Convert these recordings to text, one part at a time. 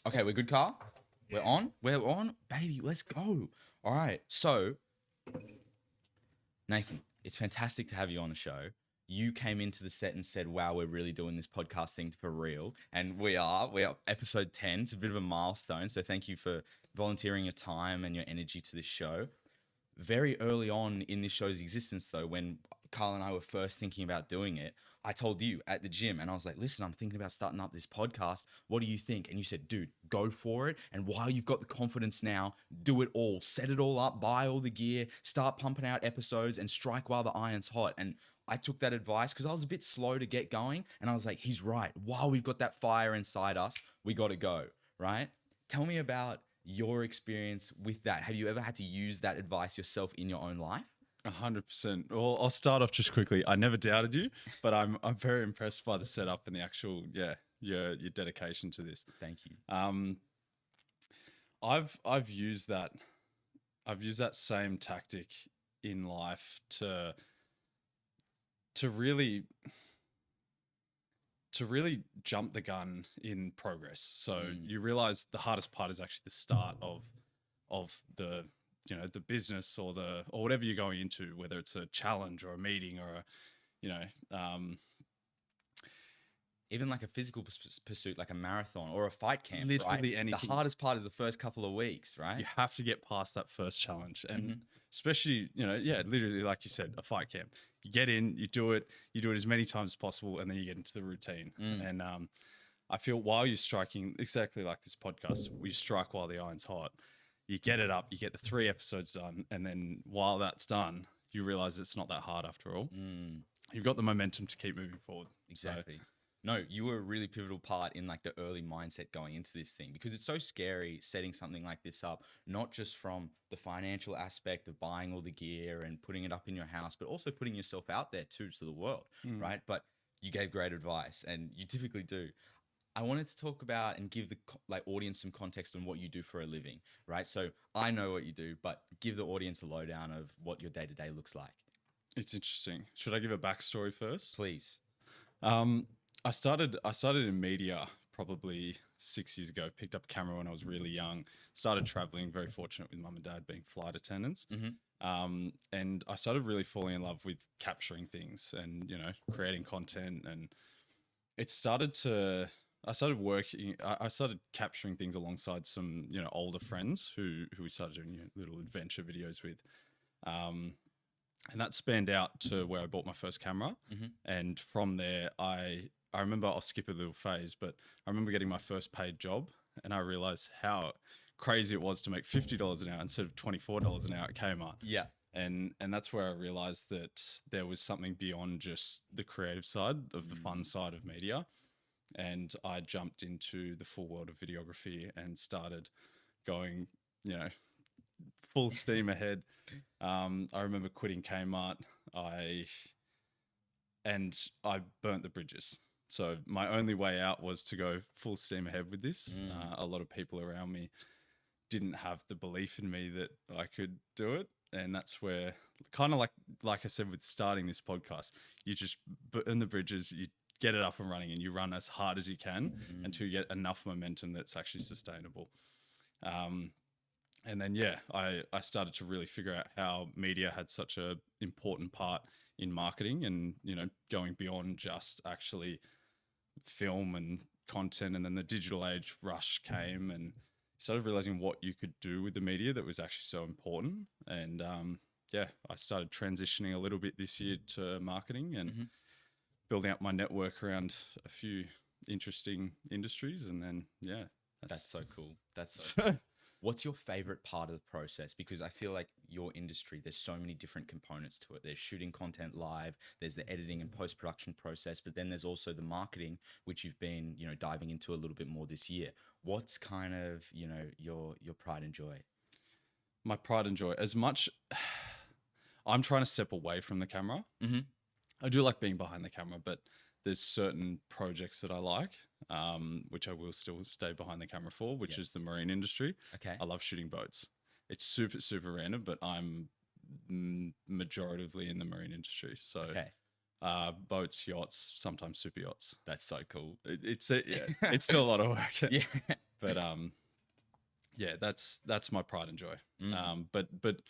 Okay, we're good, Carl? We're on? We're on? Baby, let's go. All right. So, Nathan, it's fantastic to have you on the show. You came into the set and said, wow, we're really doing this podcast thing for real. And we are. We are episode 10. It's a bit of a milestone. So thank you for volunteering your time and your energy to this show. Very early on in this show's existence, though, when Carl and I were first thinking about doing it, I told you at the gym and I was like, listen, I'm thinking about starting up this podcast. What do you think? And you said, dude, go for it. And while you've got the confidence now, do it all. Set it all up, buy all the gear, start pumping out episodes and strike while the iron's hot. And I took that advice because I was a bit slow to get going. And I was like, he's right. While we've got that fire inside us, we got to go, right? Tell me about your experience with that. Have you ever had to use that advice yourself in your own life? 100%. Well, I'll start off just quickly. I never doubted you, but I'm very impressed by the setup and the actual your dedication to this. Thank you. I've used that same tactic in life to really jump the gun in progress. So you realize the hardest part is actually the start of the the business or whatever you're going into, whether it's a challenge or a meeting or even like a physical pursuit, like a marathon or a fight camp. Literally right? anything. The hardest part is the first couple of weeks, right? You have to get past that first challenge, and especially literally like you said, a fight camp. You get in, you do it as many times as possible, and then you get into the routine. And I feel while you're striking, exactly like this podcast, we strike while the iron's hot. You get it up, you get the 3 episodes done, and then while that's done, you realize it's not that hard after all. You've got the momentum to keep moving forward. Exactly. No, you were a really pivotal part in like the early mindset going into this thing, because it's so scary setting something like this up, not just from the financial aspect of buying all the gear and putting it up in your house, but also putting yourself out there too to the world, right? But you gave great advice, and you typically do. I wanted to talk about and give the audience some context on what you do for a living, right? So I know what you do, but give the audience a lowdown of what your day-to-day looks like. It's interesting. Should I give a backstory first? Please. I started in media probably 6 years ago. Picked up a camera when I was really young. Started traveling. Very fortunate with mum and dad being flight attendants. And I started really falling in love with capturing things and creating content. And it started to. I started capturing things alongside some older friends who we started doing little adventure videos with. And that spanned out to where I bought my first camera. And from there, I remember, I'll skip a little phase, but I remember getting my first paid job, and I realized how crazy it was to make $50 an hour instead of $24 an hour at Kmart. Yeah. And that's where I realized that there was something beyond just the creative side of the fun side of media. And I jumped into the full world of videography and started going, full steam ahead. I remember quitting Kmart. I burnt the bridges. So my only way out was to go full steam ahead with this. A lot of people around me didn't have the belief in me that I could do it. And that's where, kind of like I said with starting this podcast, you just burn the bridges, you get it up and running, and you run as hard as you can until you get enough momentum that's actually sustainable. And then, I started to really figure out how media had such an important part in marketing and, going beyond just actually film and content. And then the digital age rush came, and started realizing what you could do with the media that was actually so important. And I started transitioning a little bit this year to marketing and building up my network around a few interesting industries. And then, that's so cool. That's so cool. What's your favorite part of the process? Because I feel like your industry, there's so many different components to it. There's shooting content live, there's the editing and post-production process, but then there's also the marketing, which you've been, diving into a little bit more this year. What's kind of, your pride and joy? My pride and joy, as much I'm trying to step away from the camera. I do like being behind the camera, but there's certain projects that I like, which I will still stay behind the camera for, which is the marine industry. Okay. I love shooting boats. It's super, super random, but I'm majoritively in the marine industry. So boats, yachts, sometimes super yachts. That's so cool. It's still a lot of work. Yeah. But yeah, that's my pride and joy. Mm. But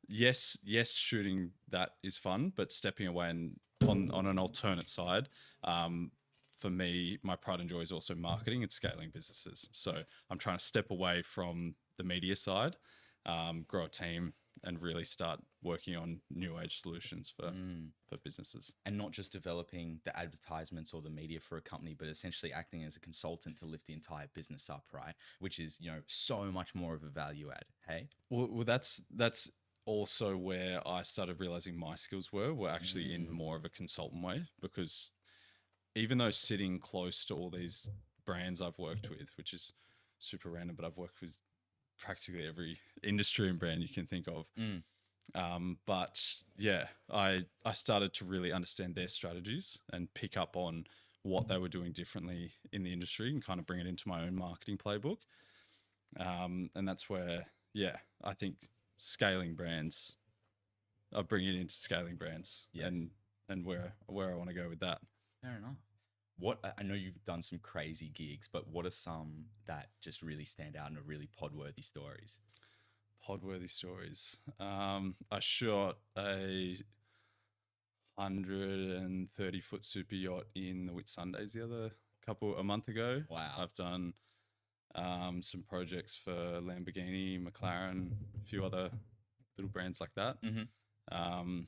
yes, shooting that is fun, but stepping away and on an alternate side, for me, my pride and joy is also marketing and scaling businesses. So I'm trying to step away from the media side, grow a team, and really start working on new age solutions for businesses. And not just developing the advertisements or the media for a company, but essentially acting as a consultant to lift the entire business up, right? Which is, so much more of a value add. Hey? Well, that's also where I started realizing my skills were actually in more of a consultant way, because even though sitting close to all these brands I've worked with, which is super random, but I've worked with practically every industry and brand you can think of. But yeah, I started to really understand their strategies and pick up on what they were doing differently in the industry and kind of bring it into my own marketing playbook. And that's where, yeah, I think scaling brands, I bring it into scaling brands. Yes. and where I want to go with that. Fair enough. I know you've done some crazy gigs, but what are some that just really stand out and are really podworthy stories? Podworthy stories. I shot a 130-foot super yacht in the Whitsundays a month ago. Wow. I've done some projects for Lamborghini, McLaren, a few other little brands like that. Mm-hmm.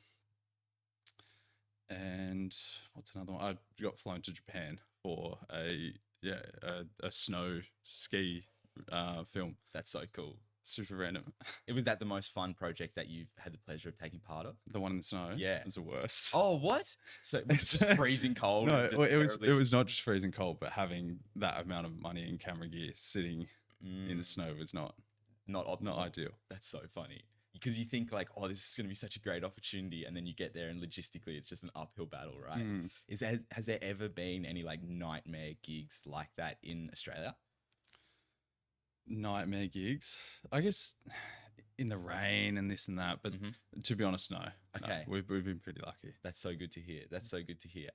And what's another one? I got flown to Japan for a snow ski film. That's so cool. Super random. Was that the most fun project that you've had the pleasure of taking part of? The one in the snow? Yeah. It was the worst. Oh, what? So it was just freezing cold? No, it was not just freezing cold, but having that amount of money in camera gear sitting in the snow was not ideal. That's so funny. Because you think like, oh, this is going to be such a great opportunity. And then you get there and logistically it's just an uphill battle, right? Has there ever been any like nightmare gigs like that in Australia? Nightmare gigs? I guess in the rain and this and that. But to be honest, no. Okay. No, we've been pretty lucky. That's so good to hear.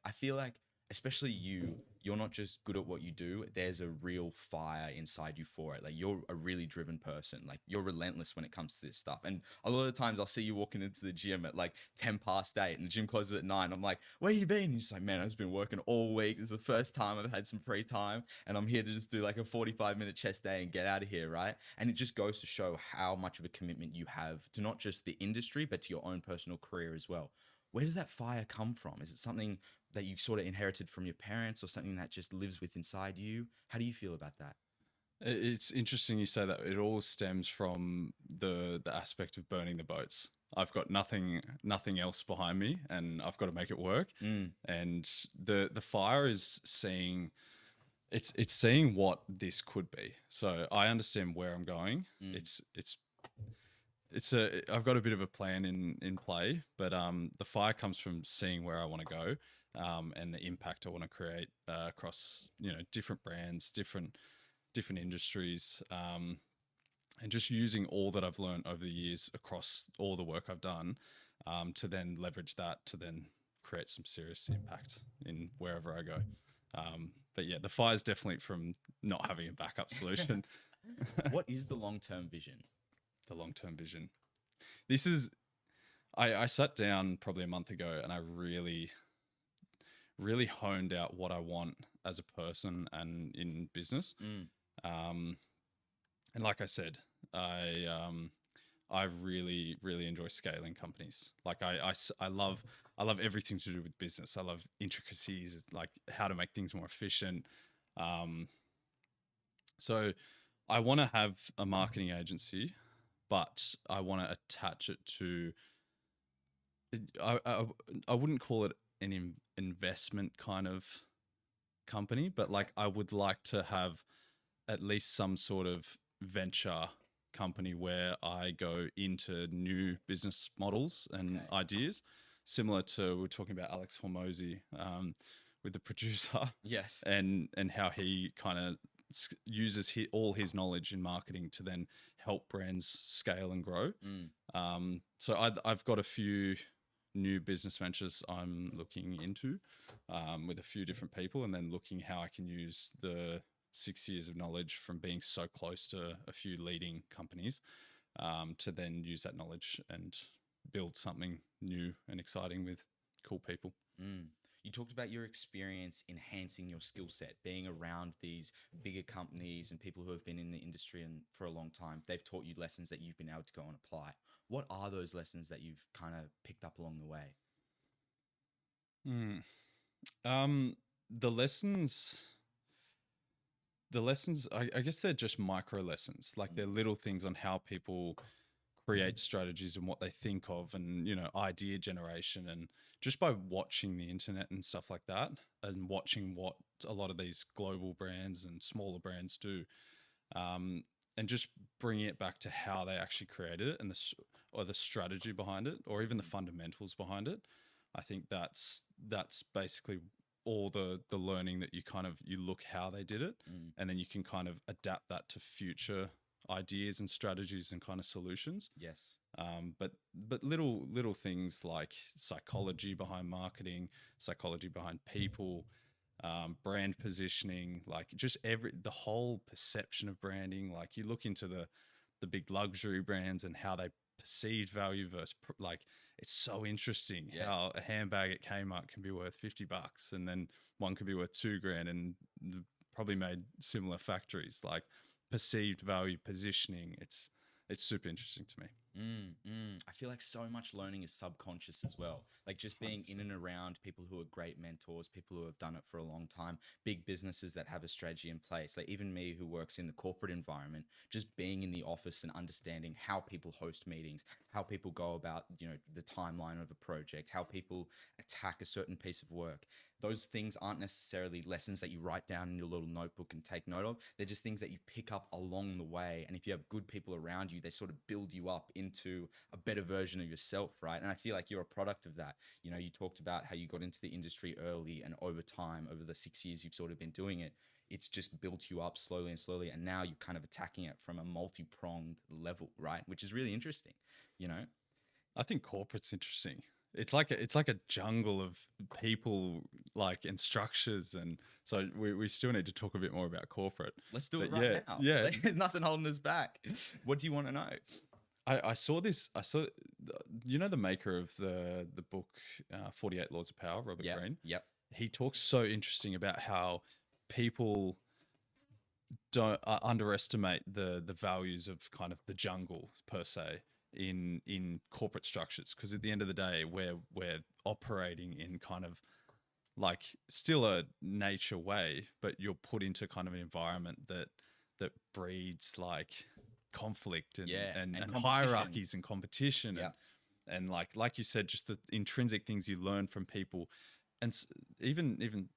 I feel like, especially you're not just good at what you do. There's a real fire inside you for it. Like you're a really driven person. Like you're relentless when it comes to this stuff. And a lot of times I'll see you walking into the gym at like 8:10 and the gym closes at 9. I'm like, where you been? And you're just like, man, I've just been working all week. This is the first time I've had some free time and I'm here to just do like a 45-minute chest day and get out of here, right? And it just goes to show how much of a commitment you have to not just the industry, but to your own personal career as well. Where does that fire come from? Is it something that you sort of inherited from your parents or something that just lives with inside you? How do you feel about that? It's interesting you say that. It all stems from the aspect of burning the boats. I've got nothing else behind me and I've got to make it work. And the fire is seeing seeing what this could be. So I understand where I'm going. I've got a bit of a plan in play, but the fire comes from seeing where I want to go, and the impact I want to create across different brands, different industries, and just using all that I've learned over the years across all the work I've done, to then leverage that to then create some serious impact in wherever I go. But yeah, the fire is definitely from not having a backup solution. What is the long-term vision? The long-term vision. This is, I sat down probably a month ago and I really, really honed out what I want as a person and in business. And like I said, I really, really enjoy scaling companies. Like I love everything to do with business. I love intricacies, like how to make things more efficient. So I want to have a marketing agency, but I want to attach it to, I wouldn't call it an investment kind of company, but like I would like to have at least some sort of venture company where I go into new business models and ideas, similar to, we're talking about Alex Hormozy with the producer. Yes. And how he kind of uses all his knowledge in marketing to then help brands scale and grow. So I've got a few new business ventures I'm looking into with a few different people, and then looking how I can use the 6 years of knowledge from being so close to a few leading companies to then use that knowledge and build something new and exciting with cool people. You talked about your experience enhancing your skill set, being around these bigger companies and people who have been in the industry and for a long time. They've taught you lessons that you've been able to go and apply. What are those lessons that you've kind of picked up along the way? The lessons, I guess they're just micro lessons. Like they're little things on how people create strategies and what they think of, and, idea generation, and just by watching the internet and stuff like that, and watching what a lot of these global brands and smaller brands do, and just bringing it back to how they actually created it, and the strategy behind it, or even the fundamentals behind it. I think that's basically all the learning that you look how they did it, and then you can kind of adapt that to future ideas and strategies and kind of solutions. Yes. But little things like psychology behind marketing, psychology behind people, brand positioning, like just the whole perception of branding. Like you look into the big luxury brands and how they perceived value versus like, it's so interesting how a handbag at Kmart can be worth $50 and then one could be worth $2,000, and probably made similar factories. Like perceived value positioning, it's super interesting to me. I feel like so much learning is subconscious as well. Like just being 100%. In and around people who are great mentors, people who have done it for a long time, big businesses that have a strategy in place. Like even me who works in the corporate environment, just being in the office and understanding how people host meetings, how people go about, the timeline of a project, how people attack a certain piece of work. Those things aren't necessarily lessons that you write down in your little notebook and take note of. They're just things that you pick up along the way. And if you have good people around you, they sort of build you up into a better version of yourself, right? And I feel like you're a product of that. You talked about how you got into the industry early, and over time, over the 6 years you've sort of been doing it, it's just built you up slowly and slowly. And now you're kind of attacking it from a multi-pronged level, right? Which is really interesting, I think corporate's interesting. It's like a jungle of people, like, and structures, and so we still need to talk a bit more about corporate. Let's do it right now. Yeah, there's nothing holding us back. What do you want to know? I saw the maker of the book 48 Laws of Power, Robert Greene. Yep. He talks so interesting about how people don't underestimate the values of kind of the jungle per se in corporate structures, because at the end of the day we're operating in kind of like still a nature way, but you're put into kind of an environment that breeds like conflict and hierarchies and competition and like you said, just the intrinsic things you learn from people. And even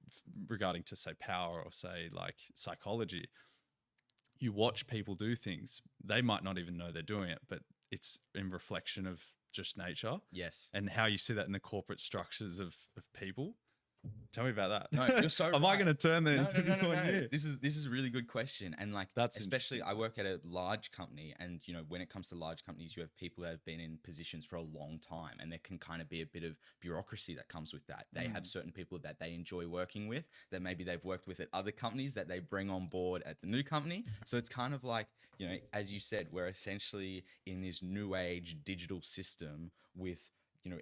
regarding to say power or say like psychology, you watch people do things, they might not even know they're doing it, but it's in reflection of just nature. Yes. And how you see that in the corporate structures of people. Tell me about that. No, you're so Am right. I going to turn the No. This is a really good question. And like, that's especially I work at a large company, and when it comes to large companies, you have people that have been in positions for a long time, and there can kind of be a bit of bureaucracy that comes with that. They have certain people that they enjoy working with, that maybe they've worked with at other companies, that they bring on board at the new company. So it's kind of like, as you said, we're essentially in this new age digital system with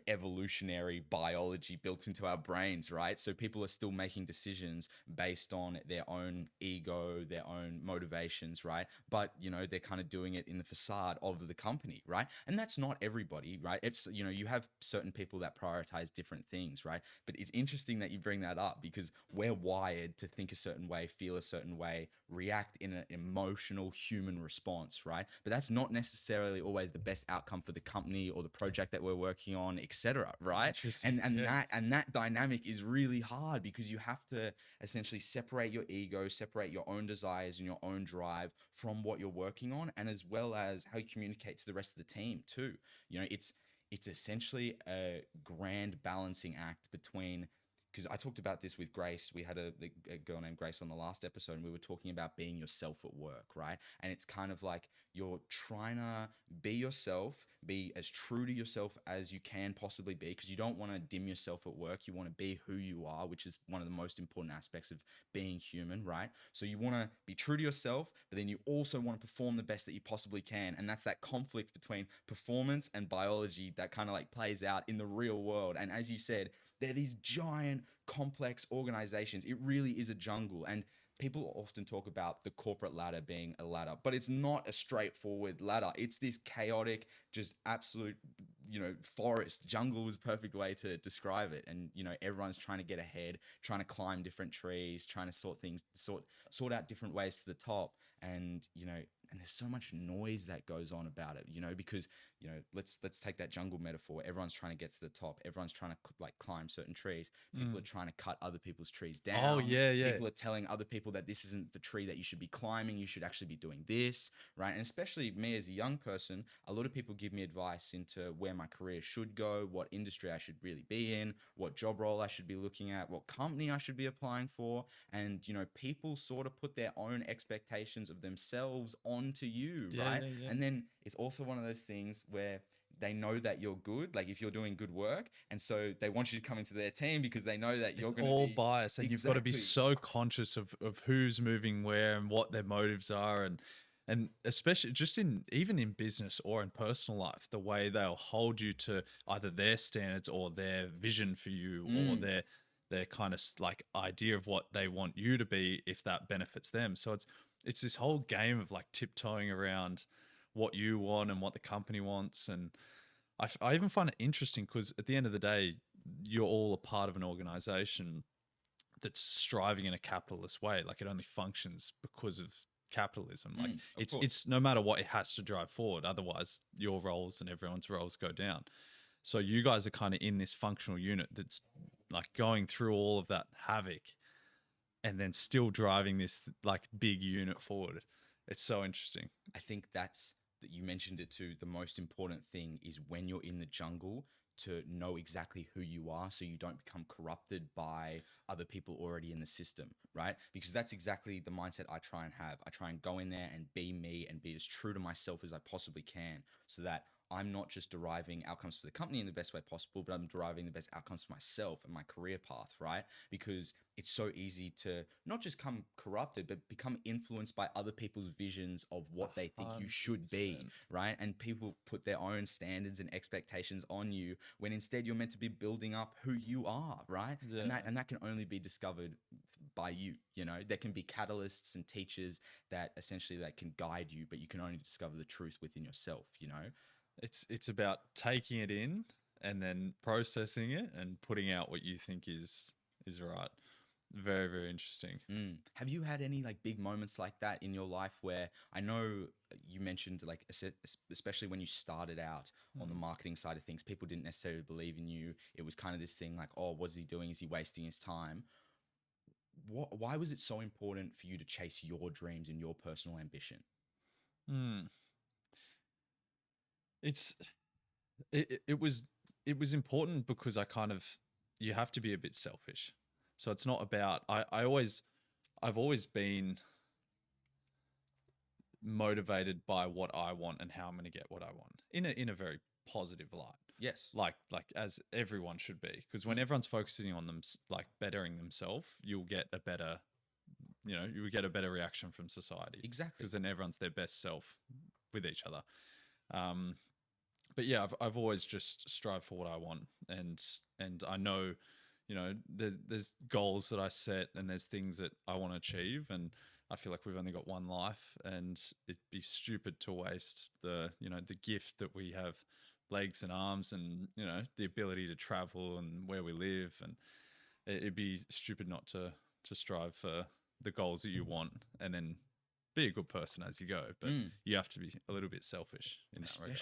evolutionary biology built into our brains, right? So people are still making decisions based on their own ego, their own motivations, right? But, they're kind of doing it in the facade of the company, right? And that's not everybody, right? It's, you have certain people that prioritize different things, right? But it's interesting that you bring that up, because we're wired to think a certain way, feel a certain way, react in an emotional human response, right? But that's not necessarily always the best outcome for the company or the project that we're working on, etc., right? And that dynamic is really hard, because you have to essentially separate your ego, separate your own desires and your own drive from what you're working on, and as well as how you communicate to the rest of the team too. It's essentially a grand balancing act between, because I talked about this with Grace. We had a girl named Grace on the last episode, and we were talking about being yourself at work, right? And it's kind of like you're trying to be yourself, be as true to yourself as you can possibly be, because you don't want to dim yourself at work. You want to be who you are, which is one of the most important aspects of being human, right? So you want to be true to yourself, but then you also want to perform the best that you possibly can. And that's that conflict between performance and biology that kind of like plays out in the real world. And as you said, they're these giant, complex organizations. It really is a jungle. And people often talk about the corporate ladder being a ladder, but it's not a straightforward ladder. It's this chaotic, just absolute, forest. Jungle is a perfect way to describe it. And, everyone's trying to get ahead, trying to climb different trees, trying to sort out different ways to the top. And, and there's so much noise that goes on about it, because, let's take that jungle metaphor. Everyone's trying to get to the top. Everyone's trying to climb certain trees. People are trying to cut other people's trees down. Oh, yeah. People are telling other people that this isn't the tree that you should be climbing. You should actually be doing this, right? And especially me as a young person, a lot of people give me advice into where my career should go, what industry I should really be in, what job role I should be looking at, what company I should be applying for. And, people sort of put their own expectations of themselves onto you, right? Yeah. And then it's also one of those things where they know that you're good, like if you're doing good work, and so they want you to come into their team because they know that you're going to all be biased, and you've got to be so conscious of who's moving where and what their motives are, and especially just even in business or in personal life, the way they'll hold you to either their standards or their vision for you or their kind of like idea of what they want you to be if that benefits them. So it's this whole game of like tiptoeing around what you want and what the company wants. And I even find it interesting because at the end of the day, you're all a part of an organization that's striving in a capitalist way. Like it only functions because of capitalism. Like it's no matter what, it has to drive forward. Otherwise your roles and everyone's roles go down. So you guys are kind of in this functional unit that's like going through all of that havoc and then still driving this like big unit forward. It's so interesting. I think that you mentioned it too. The most important thing is when you're in the jungle to know exactly who you are so you don't become corrupted by other people already in the system, right? Because that's exactly the mindset I try and have. I try and go in there and be me and be as true to myself as I possibly can so that I'm not just deriving outcomes for the company in the best way possible, but I'm deriving the best outcomes for myself and my career path, right? Because it's so easy to not just come corrupted, but become influenced by other people's visions of what they think you should be, right? And people put their own standards and expectations on you when instead you're meant to be building up who you are, right? Yeah. And that can only be discovered by you, There can be catalysts and teachers that essentially that can guide you, but you can only discover the truth within yourself, It's about taking it in and then processing it and putting out what you think is right. Very, very interesting. Have you had any like big moments like that in your life where I know you mentioned like especially when you started out on the marketing side of things, people didn't necessarily believe in you. It was kind of this thing like, oh, what's he doing? Is he wasting his time? Why was it so important for you to chase your dreams and your personal ambition? It was important because you have to be a bit selfish. So it's not about I've always been motivated by what I want and how I'm going to get what I want in a very positive light. Yes. Like as everyone should be, because when everyone's focusing on them, like bettering themselves, you'll get a better reaction from society. Exactly. Because then everyone's their best self with each other. But yeah, I've always just strived for what I want, and I know, there's goals that I set, and there's things that I want to achieve, and I feel like we've only got one life, and it'd be stupid to waste the gift that we have, legs and arms, and the ability to travel and where we live, and it'd be stupid not to strive for the goals that you want, and then be a good person as you go, but you have to be a little bit selfish in that regard.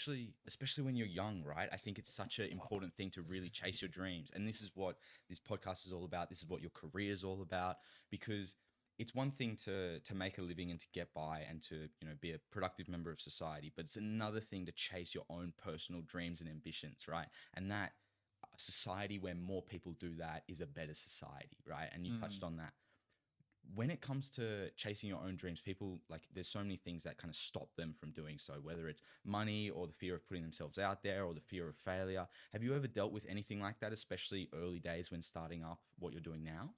Especially when you're young, right? I think it's such an important thing to really chase your dreams. And this is what this podcast is all about. This is what your career is all about, because it's one thing to make a living and to get by and to, be a productive member of society, but it's another thing to chase your own personal dreams and ambitions, right? And that a society where more people do that is a better society, right? And you touched on that. When it comes to chasing your own dreams, people like there's so many things that kind of stop them from doing so, whether it's money or the fear of putting themselves out there or the fear of failure. Have you ever dealt with anything like that, especially early days when starting up what you're doing now?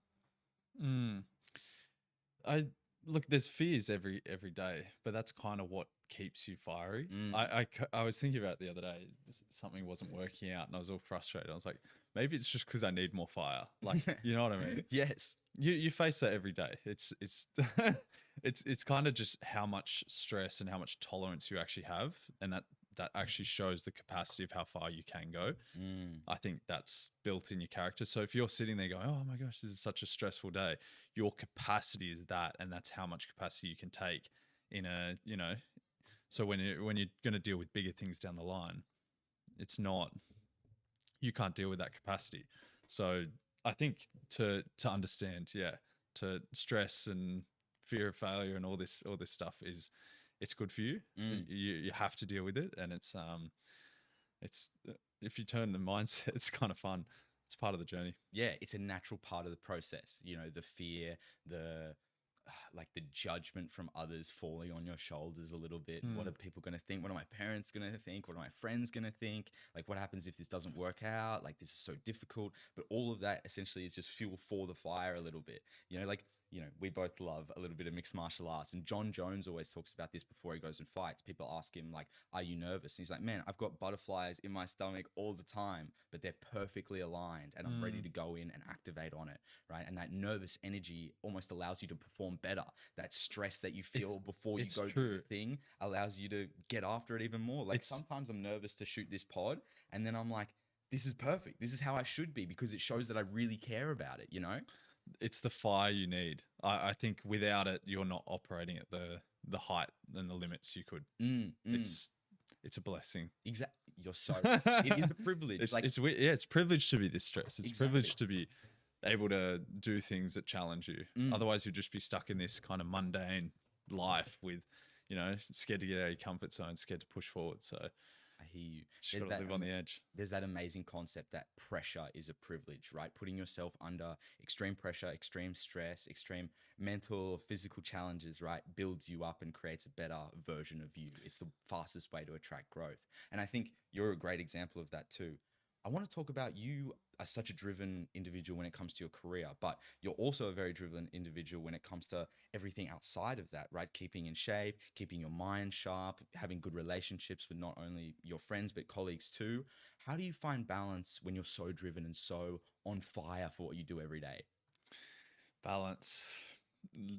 I look, there's fears every day, but that's kind of what keeps you fiery. I was thinking about it the other day, something wasn't working out and I was all frustrated. I was like, maybe it's just because I need more fire. Like, you know what I mean? Yes. You face that every day. It's it's kind of just how much stress and how much tolerance you actually have, and that actually shows the capacity of how far you can go. I think that's built in your character. So if you're sitting there going, oh my gosh, this is such a stressful day, your capacity is that, and that's how much capacity you can take in a, you know, so when you're going to deal with bigger things down the line, it's not, you can't deal with that capacity. So I think to understand, to stress and fear of failure and all this stuff it's good for you. You have to deal with it, and it's if you turn the mindset, it's kind of fun. It's part of the journey. Yeah, it's a natural part of the process. You know, the fear, the like the judgment from others falling on your shoulders a little bit. What are people going to think? What are my parents going to think? What are my friends going to think? Like, what happens if this doesn't work out? Like, this is so difficult. But all of that essentially is just fuel for the fire a little bit. You know, like, you know, we both love a little bit of mixed martial arts. And John Jones always talks about this before he goes and fights. People ask him, like, are you nervous? And he's like, man, I've got butterflies in my stomach all the time, but they're perfectly aligned and I'm ready to go in and activate on it, right? And that nervous energy almost allows you to perform better. That stress that you feel before you go do the thing allows you to get after it even more. Like, sometimes I'm nervous to shoot this pod, and then I'm like, this is perfect. This is how I should be, because it shows that I really care about it, you know? It's the fire you need. I think without it, you're not operating at the height and the limits you could. It's a blessing. Exactly. You're so it is a privilege. It's privileged to be this stressed. It's privileged to be able to do things that challenge you. Otherwise, you'd just be stuck in this kind of mundane life with, you know, scared to get out of your comfort zone, scared to push forward. So I hear you. Just gotta live on the edge. There's that amazing concept that pressure is a privilege, right? Putting yourself under extreme pressure, extreme stress, extreme mental or physical challenges, right, builds you up and creates a better version of you. It's the fastest way to attract growth. And I think you're a great example of that too. I want to talk about, you are such a driven individual when it comes to your career, but you're also a very driven individual when it comes to everything outside of that, right? Keeping in shape, keeping your mind sharp, having good relationships with not only your friends, but colleagues too. How do you find balance when you're so driven and so on fire for what you do every day? Balance.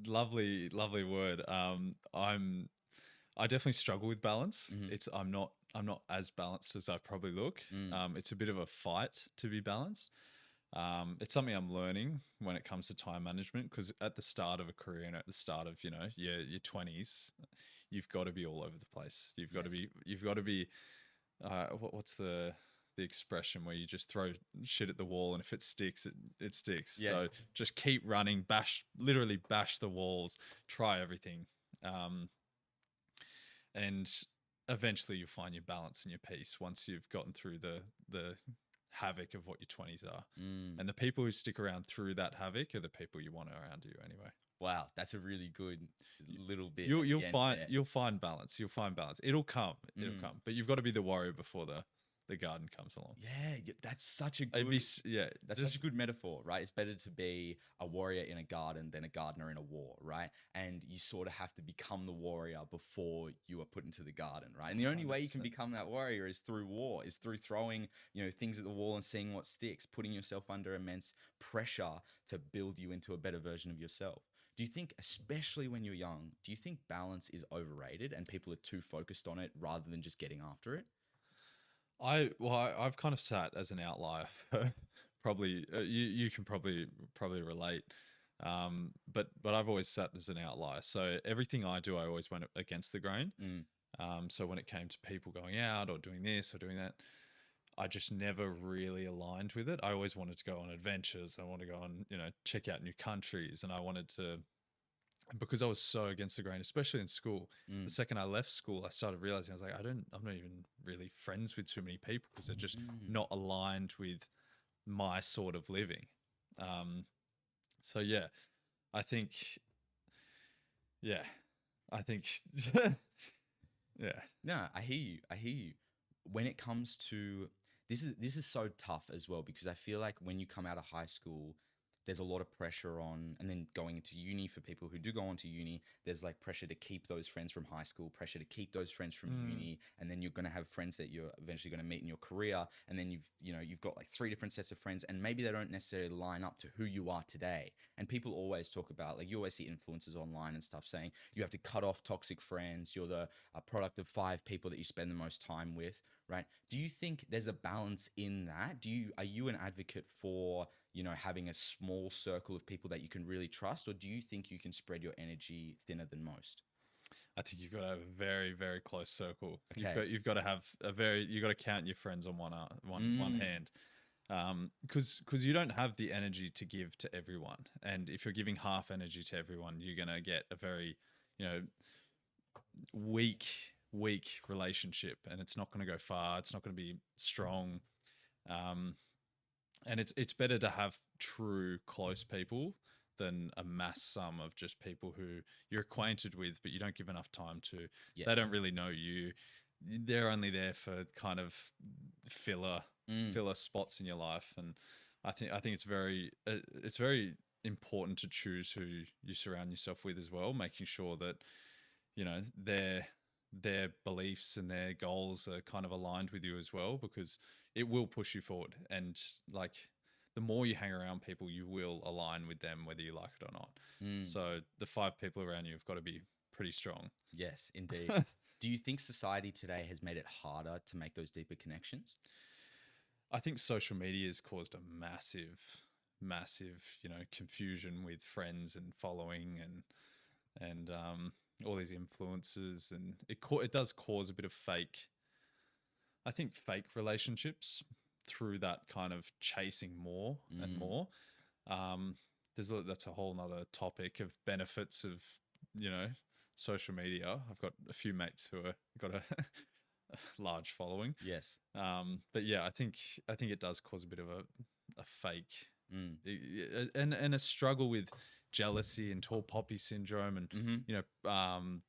Lovely word. I definitely struggle with balance. I'm not as balanced as I probably look. It's a bit of a fight to be balanced. It's something I'm learning when it comes to time management, because at the start of a career and at the start of, you know, your 20s, you've got to be all over the place. You've got to be what's the expression where you just throw shit at the wall, and if it sticks, it sticks. Yes. So just keep running, literally bash the walls, try everything. And eventually you'll find your balance and your peace once you've gotten through the havoc of what your 20s are. And the people who stick around through that havoc are the people you want around you anyway. Wow, that's a really good little bit. You'll find balance. You'll find balance. It'll come. But you've got to be the warrior before the garden comes along. Yeah, that's such a good such a good metaphor, right? It's better to be a warrior in a garden than a gardener in a war, right? And you sort of have to become the warrior before you are put into the garden, right? And the only 100%. Way you can become that warrior is through war, is through throwing, you know, things at the wall and seeing what sticks, putting yourself under immense pressure to build you into a better version of yourself. Do you think, especially when you're young, do you think balance is overrated and people are too focused on it rather than just getting after it? I've kind of sat as an outlier. Probably you can probably relate. But I've always sat as an outlier. So everything I do, I always went against the grain. So when it came to people going out or doing this or doing that, I just never really aligned with it. I always wanted to go on adventures. I wanted to go on, you know, check out new countries, and I wanted to, because I was so against the grain, especially in school. The second I left school, I started realizing, I was like, I'm not even really friends with too many people because they're just not aligned with my sort of living. So yeah, I think, yeah, I think, yeah. No, I hear you. I hear you. When it comes to this is so tough as well, because I feel like when you come out of high school, there's a lot of pressure on, and then going into uni for people who do go on to uni, there's like pressure to keep those friends from high school, pressure to keep those friends from uni, and then you're going to have friends that you're eventually going to meet in your career, and then you've got like three different sets of friends, and maybe they don't necessarily line up to who you are today. And people always talk about, like, you always see influencers online and stuff saying you have to cut off toxic friends, you're the a product of 5 people that you spend the most time with, right? Do you think there's a balance in that? Are you an advocate for, having a small circle of people that you can really trust, or do you think you can spread your energy thinner than most? I think you've got to have a very, very close circle. Okay. You've got to have you've got to count your friends on one hand. Because you don't have the energy to give to everyone. And if you're giving half energy to everyone, you're going to get a very, weak relationship, and it's not going to go far. It's not going to be strong. And it's better to have true close people than a mass sum of just people who you're acquainted with, but you don't give enough time to. Yes. They don't really know you. They're only there for kind of filler spots in your life. And I think it's very important to choose who you surround yourself with as well, making sure that, their beliefs and their goals are kind of aligned with you as well, because it will push you forward. And like, the more you hang around people, you will align with them, whether you like it or not. So the 5 people around you have got to be pretty strong. Yes, indeed. Do you think society today has made it harder to make those deeper connections? I think social media has caused a massive, confusion with friends and following and all these influences, and it does cause a bit of fake relationships through that kind of chasing more and more. That's a whole nother topic of benefits of, social media. I've got a few mates who have got a large following. Yes. But yeah, I think it does cause a bit of a fake and a struggle with jealousy and tall poppy syndrome, and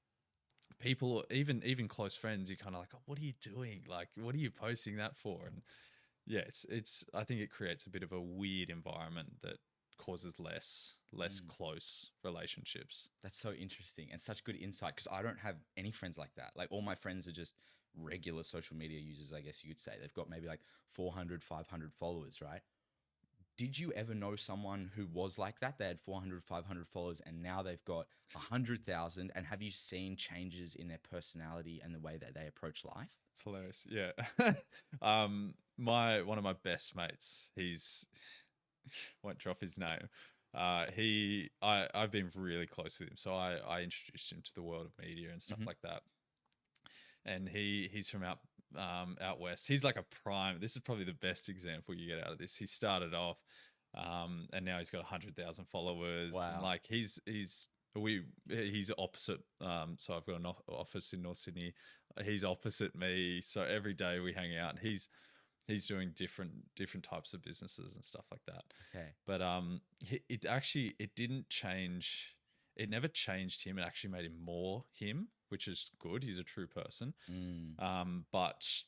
people, even close friends, you're kind of like, oh, what are you doing? Like, what are you posting that for? And yeah, it's I think it creates a bit of a weird environment that causes less close relationships. That's so interesting and such good insight, because I don't have any friends like that. Like, all my friends are just regular social media users, I guess you could say. They've got maybe like 400, 500 followers, right? Did you ever know someone who was like that? They had 400, 500 followers, and now they've got 100,000. And have you seen changes in their personality and the way that they approach life? It's hilarious. Yeah. One of my best mates, won't drop his name. I've been really close with him. So I introduced him to the world of media and stuff like that. And he's from out west. He's like a prime. This is probably the best example you get out of this. He started off, and now he's got 100,000 followers. Wow. And like he's opposite. So I've got an office in North Sydney. He's opposite me. So every day we hang out. He's doing different types of businesses and stuff like that. Okay. But it didn't change. It never changed him. It actually made him more him, which is good. He's a true person. But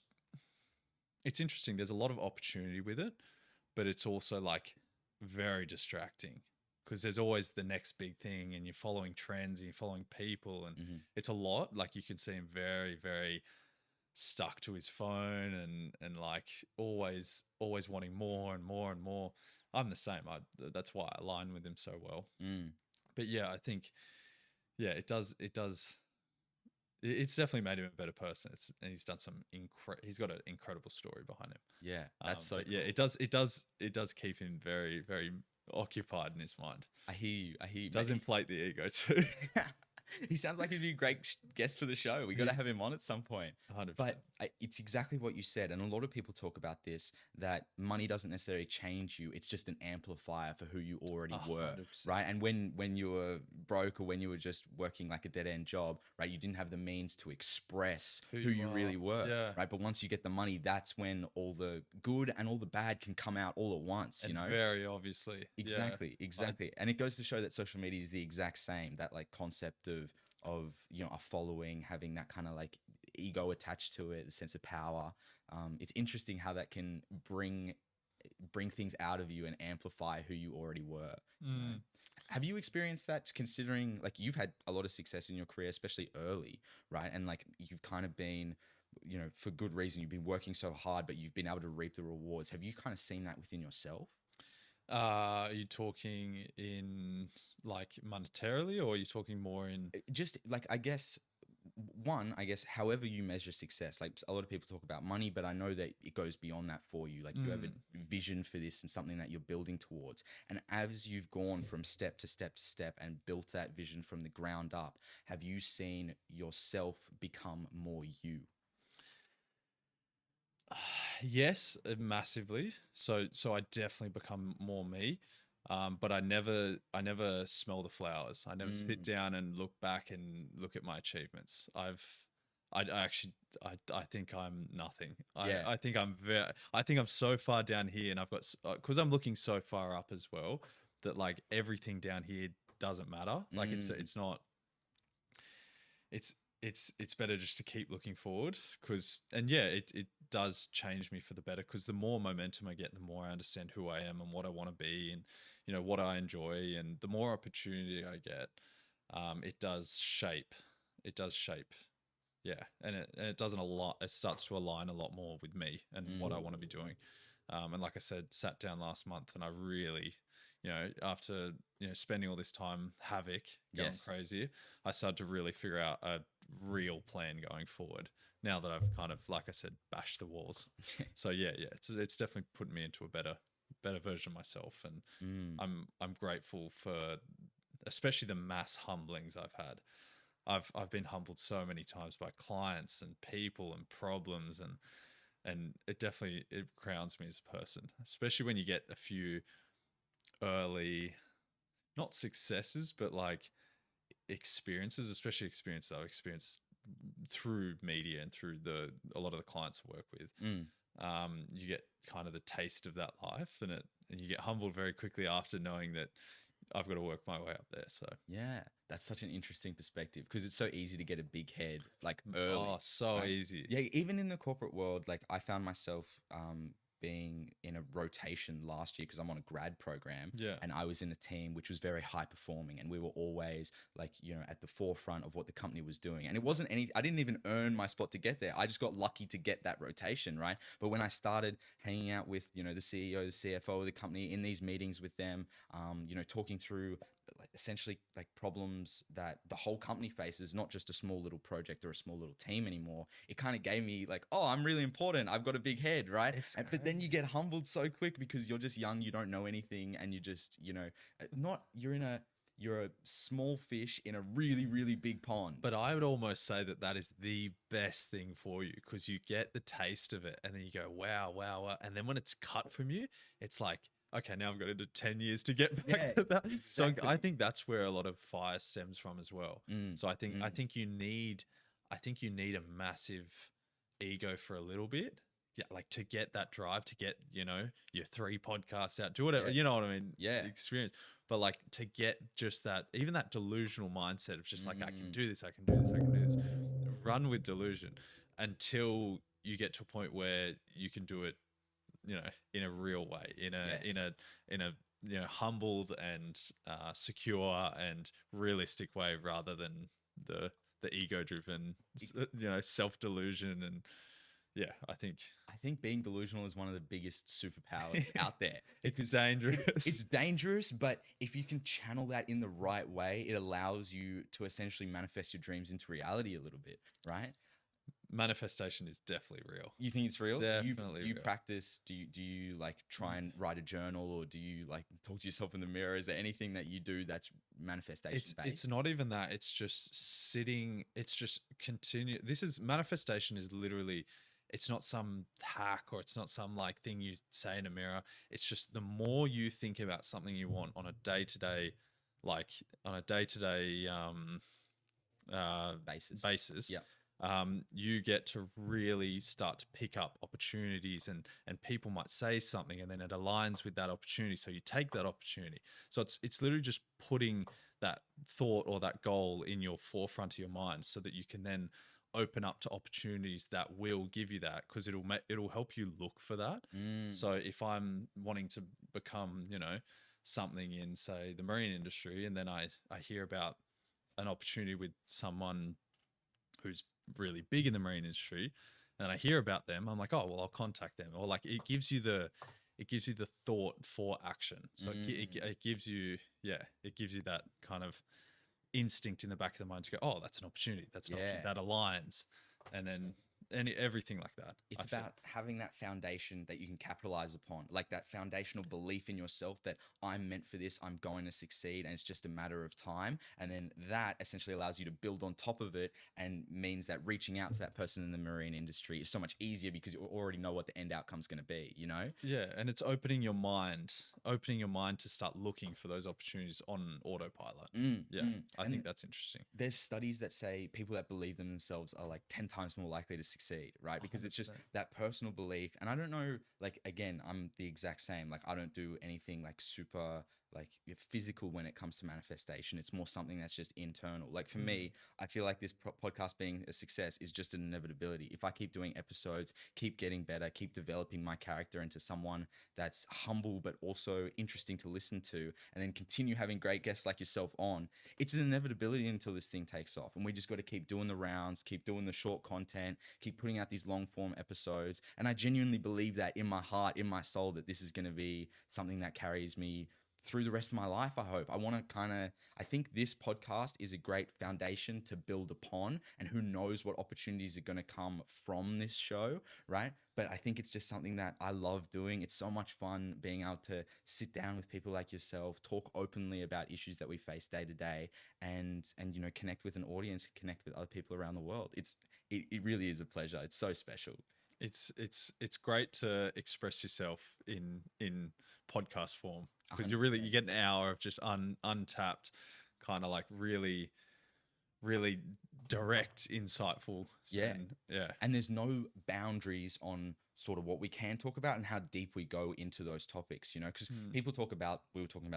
it's interesting. There's a lot of opportunity with it, but it's also like very distracting, because there's always the next big thing, and you're following trends and you're following people, and it's a lot. Like, you can see him very, very stuck to his phone and like always wanting more and more and more. I'm the same. That's why I align with him so well. But yeah, I think, yeah, it does. It's definitely made him a better person. And he's done he's got an incredible story behind him. Yeah, that's so cool. Yeah, it does keep him very, very occupied in his mind. I hear you. It does inflate the ego too. He sounds like he'd be a great guest for the show. We got to have him on at some point. 100%. But it's exactly what you said. And a lot of people talk about this, that money doesn't necessarily change you. It's just an amplifier for who you already were, 100%. right? And when you were broke, or when you were just working like a dead end job, right, you didn't have the means to express who you really were, right? But once you get the money, that's when all the good and all the bad can come out all at once, you know? Very obviously. Exactly. And it goes to show that social media is the exact same, that like concept of you know, a following, having that kind of like ego attached to it, the sense of power. It's interesting how that can bring things out of you and amplify who you already were. You know? Have you experienced that, considering like you've had a lot of success in your career, especially early, right? And like you've kind of been, you know, for good reason, you've been working so hard, but you've been able to reap the rewards. Have you kind of seen that within yourself? Are you talking in like monetarily, or are you talking more in Just like, I guess however you measure success. Like a lot of people talk about money, but I know that it goes beyond that for you. Like you have a vision for this and something that you're building towards. And as you've gone from step to step to step and built that vision from the ground up, have you seen yourself become more you? Yes, massively. So I definitely become more me. But I never smell the flowers. I never sit down and look back and look at my achievements. I think I'm nothing. I think I'm so far down here, and I've got, because I'm looking so far up as well, that like everything down here doesn't matter. Like it's not. It's better just to keep looking forward, it does change me for the better, because the more momentum I get, the more I understand who I am and what I want to be, and you know what I enjoy, and the more opportunity I get, it does shape. Yeah, and it doesn't a lot. It starts to align a lot more with me and what I want to be doing. And like I said, sat down last month, and I really, you know, after, you know, spending all this time going crazy, I started to really figure out a real plan going forward, now that I've kind of, like I said, bashed the walls. So it's definitely put me into a better version of myself, and I'm grateful for especially the mass humblings I've had. I've been humbled so many times by clients and people and problems, and it crowns me as a person, especially when you get a few early, not successes, but like experiences, especially experiences I've experienced through media and through a lot of the clients I work with. You get kind of the taste of that life, and you get humbled very quickly after, knowing that I've got to work my way up there. So yeah, that's such an interesting perspective, because it's so easy to get a big head like early. Oh, so right? easy. Yeah, even in the corporate world, like I found myself being in a rotation last year, because I'm on a grad program, and I was in a team which was very high performing, and we were always like, you know, at the forefront of what the company was doing. And it wasn't I didn't even earn my spot to get there. I just got lucky to get that rotation, right? But when I started hanging out with, you know, the CEO, the CFO of the company, in these meetings with them, you know, talking through like essentially like problems that the whole company faces, not just a small little project or a small little team anymore, it kind of gave me like, oh, I'm really important, I've got a big head, right? But then you get humbled so quick, because you're just young, you don't know anything, and you just, you know, you're a small fish in a really, really big pond. But I would almost say that is the best thing for you, because you get the taste of it, and then you go, wow. And then when it's cut from you, it's like, okay, now I've got to do 10 years to get back to that. Exactly. So I think that's where a lot of fire stems from as well. So I think you need a massive ego for a little bit. Yeah, like to get that drive, to get, you know, your 3 podcasts out, do whatever, you know what I mean? Yeah. Experience. But like to get just that, even that delusional mindset of just like, I can do this, I can do this, I can do this. Run with delusion until you get to a point where you can do it, you know, in a real way, in a you know, humbled and secure and realistic way, rather than the ego driven, you know, self delusion. And yeah, I think being delusional is one of the biggest superpowers out there. It's dangerous. It's dangerous, but if you can channel that in the right way, it allows you to essentially manifest your dreams into reality a little bit, right? Manifestation is definitely real. You think it's real? Definitely do you real. practice? Do you like try and write a journal, or do you like talk to yourself in the mirror? Is there anything that you do that's manifestation based? It's not even that. It's just sitting. It's just continue. This is manifestation is literally. It's not some hack or it's not some like thing you say in a mirror. It's just the more you think about something you want on a day to day, like on a day to day basis, Yeah. you get to really start to pick up opportunities, and people might say something and then it aligns with that opportunity. So you take that opportunity. So it's literally just putting that thought or that goal in your forefront of your mind so that you can then open up to opportunities that will give you that, because it'll help you look for that. So if I'm wanting to become, something in, say, the marine industry, and then I hear about an opportunity with someone who's really big in the marine industry, and I hear about them, I'm like, oh, well, I'll contact them. Or like it gives you the thought for action. So it gives you that kind of instinct in the back of the mind to go, oh, that's an opportunity. That's an opportunity that aligns. And then everything like that. It's about having that foundation that you can capitalize upon, like that foundational belief in yourself that I'm meant for this, I'm going to succeed, and it's just a matter of time. And then that essentially allows you to build on top of it, and means that reaching out to that person in the marine industry is so much easier because you already know what the end outcome's going to be, Yeah, and it's opening your mind to start looking for those opportunities on autopilot. I think that's interesting. There's studies that say people that believe in themselves are like 10 times more likely to succeed, right? Because it's just that personal belief. And I don't know, like, again, I'm the exact same. Like, I don't do anything like super like physical when it comes to manifestation. It's more something that's just internal. Like for me, I feel like this podcast being a success is just an inevitability. If I keep doing episodes, keep getting better, keep developing my character into someone that's humble but also interesting to listen to, and then continue having great guests like yourself on, it's an inevitability until this thing takes off. And we just got to keep doing the rounds, keep doing the short content, keep putting out these long form episodes. And I genuinely believe that in my heart, in my soul, that this is going to be something that carries me through the rest of my life. I think this podcast is a great foundation to build upon, and who knows what opportunities are going to come from this show, right? But I think it's just something that I love doing. It's so much fun being able to sit down with people like yourself, talk openly about issues that we face day to day, and connect with an audience, connect with other people around the world. It really is a pleasure. It's so special. It's great to express yourself in podcast form, because you get an hour of just untapped, kind of like really direct, insightful. And there's no boundaries on sort of what we can talk about and how deep we go into those topics, because we were talking about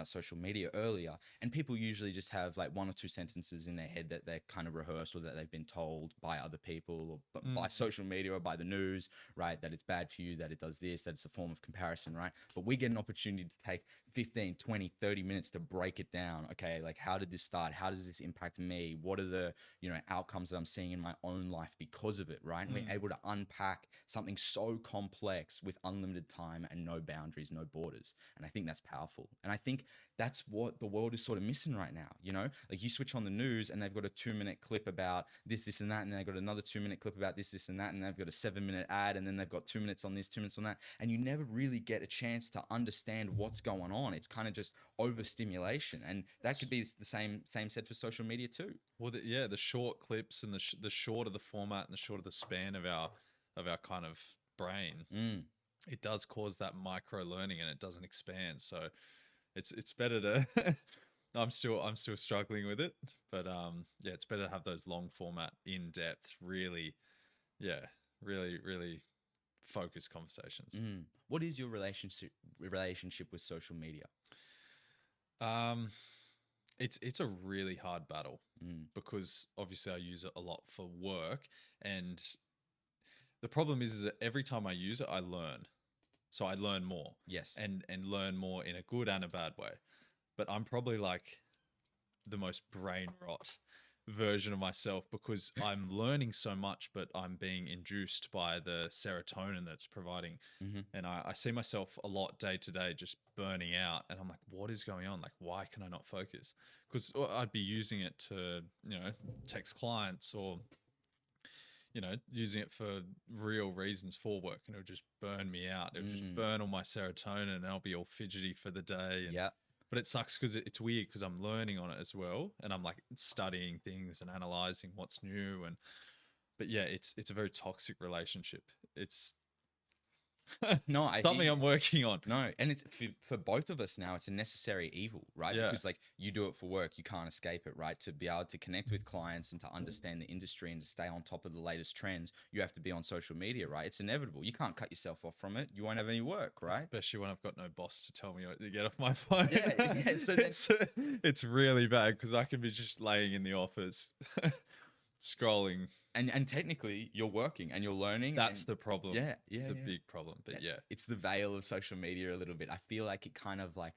social media earlier, and people usually just have like one or two sentences in their head that they're kind of rehearsed, or that they've been told by other people, or by social media or by the news, right? That it's bad for you, that it does this, that it's a form of comparison, right? But we get an opportunity to take 15, 20, 30 minutes to break it down. Okay, like, how did this start? How does this impact me? What are the, outcomes that I'm seeing in my own life because of it, right? And we're able to unpack something so complex with unlimited time and no boundaries, no borders. And I think that's powerful. And I think that's what the world is sort of missing right now. Like, you switch on the news and they've got a 2-minute clip about this, and that, and they've got another 2-minute clip about this, and that, and they've got a 7-minute ad, and then they've got 2 minutes on this, 2 minutes on that. And you never really get a chance to understand what's going on. It's kind of just overstimulation. And that could be the same said for social media too. Well, the short clips and the shorter the format and the shorter the span of our kind of brain, it does cause that micro learning, and it doesn't expand. So it's better to I'm still struggling with it, but it's better to have those long format, in depth, really focused conversations. What is your relationship with social media? It's a really hard battle, because obviously I use it a lot for work, and the problem is that every time I use it, I learn. So I learn more. Yes. And learn more in a good and a bad way. But I'm probably like the most brain rot version of myself, because I'm learning so much, but I'm being induced by the serotonin that's providing. And I see myself a lot day to day just burning out, and I'm like, what is going on? Like, why can I not focus? Because I'd be using it to, text clients, or, using it for real reasons for work, and it would just burn me out. It would just burn all my serotonin, and I'll be all fidgety for the day. And, Yeah. but it sucks because it's weird because I'm learning on it as well, and I'm like studying things and analyzing what's new. But yeah, it's a very toxic relationship. It's No, I something I'm working on. No, and it's for both of us now. It's a necessary evil, right? Yeah. Because like you do it for work, you can't escape it, right? To be able to connect with clients and to understand the industry and to stay on top of the latest trends, you have to be on social media, right? It's inevitable. You can't cut yourself off from it. You won't have any work, right? Especially when I've got no boss to tell me to get off my phone. Yeah. So it's really bad because I can be just laying in the office, scrolling. And technically you're working and you're learning. That's the problem. Yeah. It's a big problem. But yeah. It's the veil of social media a little bit. I feel like it kind of like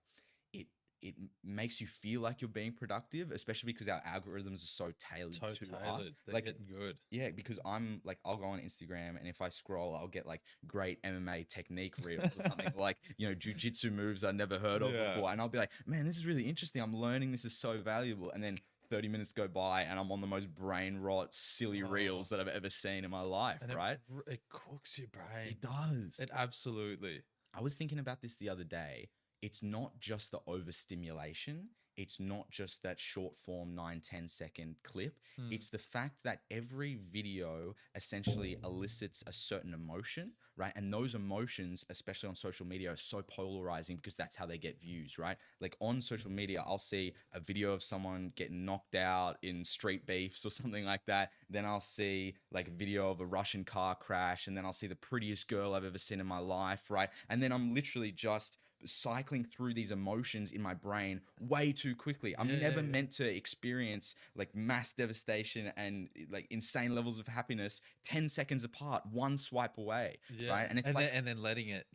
it makes you feel like you're being productive, especially because our algorithms are so tailored to us. They're like getting good. Yeah, because I'm like, I'll go on Instagram and if I scroll, I'll get like great MMA technique reels or something like, jujitsu moves I never heard of before. And I'll be like, man, this is really interesting. I'm learning. This is so valuable. And then 30 minutes go by and I'm on the most brain rot, silly reels that I've ever seen in my life, and right? It cooks your brain. It does. It absolutely. I was thinking about this the other day. It's not just the overstimulation. It's not just that short form 9-10 second clip. It's the fact that every video essentially elicits a certain emotion, right? And those emotions, especially on social media, are so polarizing because that's how they get views, right? Like on social media, I'll see a video of someone getting knocked out in street beefs or something like that. Then I'll see like a video of a Russian car crash. And then I'll see the prettiest girl I've ever seen in my life, right? And then I'm literally just cycling through these emotions in my brain way too quickly. I'm never meant to experience like mass devastation and like insane levels of happiness 10 seconds apart, one swipe away, right? And then letting it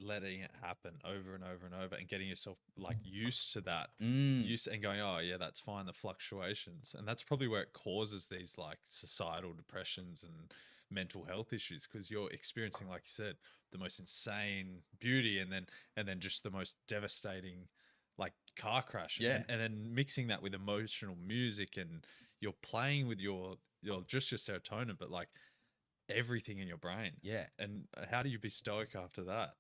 happen over and over and over and getting yourself like used to that, used and going, oh yeah, that's fine, the fluctuations. And that's probably where it causes these like societal depressions and mental health issues, because you're experiencing, like you said, the most insane beauty and then just the most devastating like car crash, and then mixing that with emotional music, and you're playing with your just your serotonin, but like everything in your brain. And how do you be stoic after that?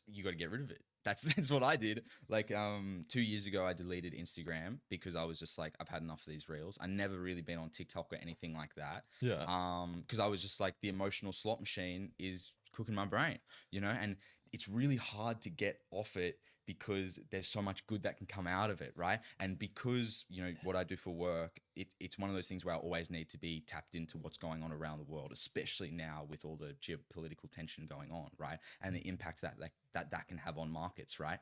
You got to get rid of it. That's what I did. Like 2 years ago, I deleted Instagram because I was just like, I've had enough of these reels. I never really been on TikTok or anything like that. Because I was just like, the emotional slot machine is cooking my brain, and it's really hard to get off it because there's so much good that can come out of it, right? And because, what I do for work, it's one of those things where I always need to be tapped into what's going on around the world, especially now with all the geopolitical tension going on, right? And the impact that can have on markets, right?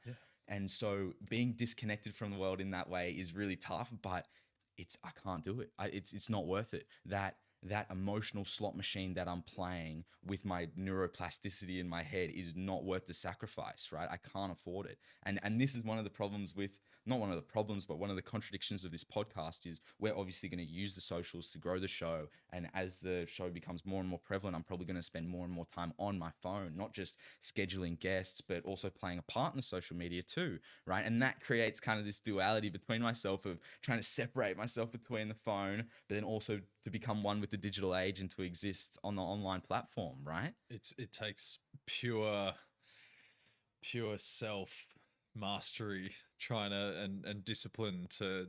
And so being disconnected from the world in that way is really tough, but I can't do it. It's not worth it. That emotional slot machine that I'm playing with my neuroplasticity in my head is not worth the sacrifice, right? I can't afford it. And this is one of the problems with, not one of the problems, but one of the contradictions of this podcast is we're obviously going to use the socials to grow the show. And as the show becomes more and more prevalent, I'm probably going to spend more and more time on my phone, not just scheduling guests, but also playing a part in the social media too, right? And that creates kind of this duality between myself of trying to separate myself between the phone, but then also to become one with the digital age and to exist on the online platform, right? It takes pure self mastery, trying to and discipline to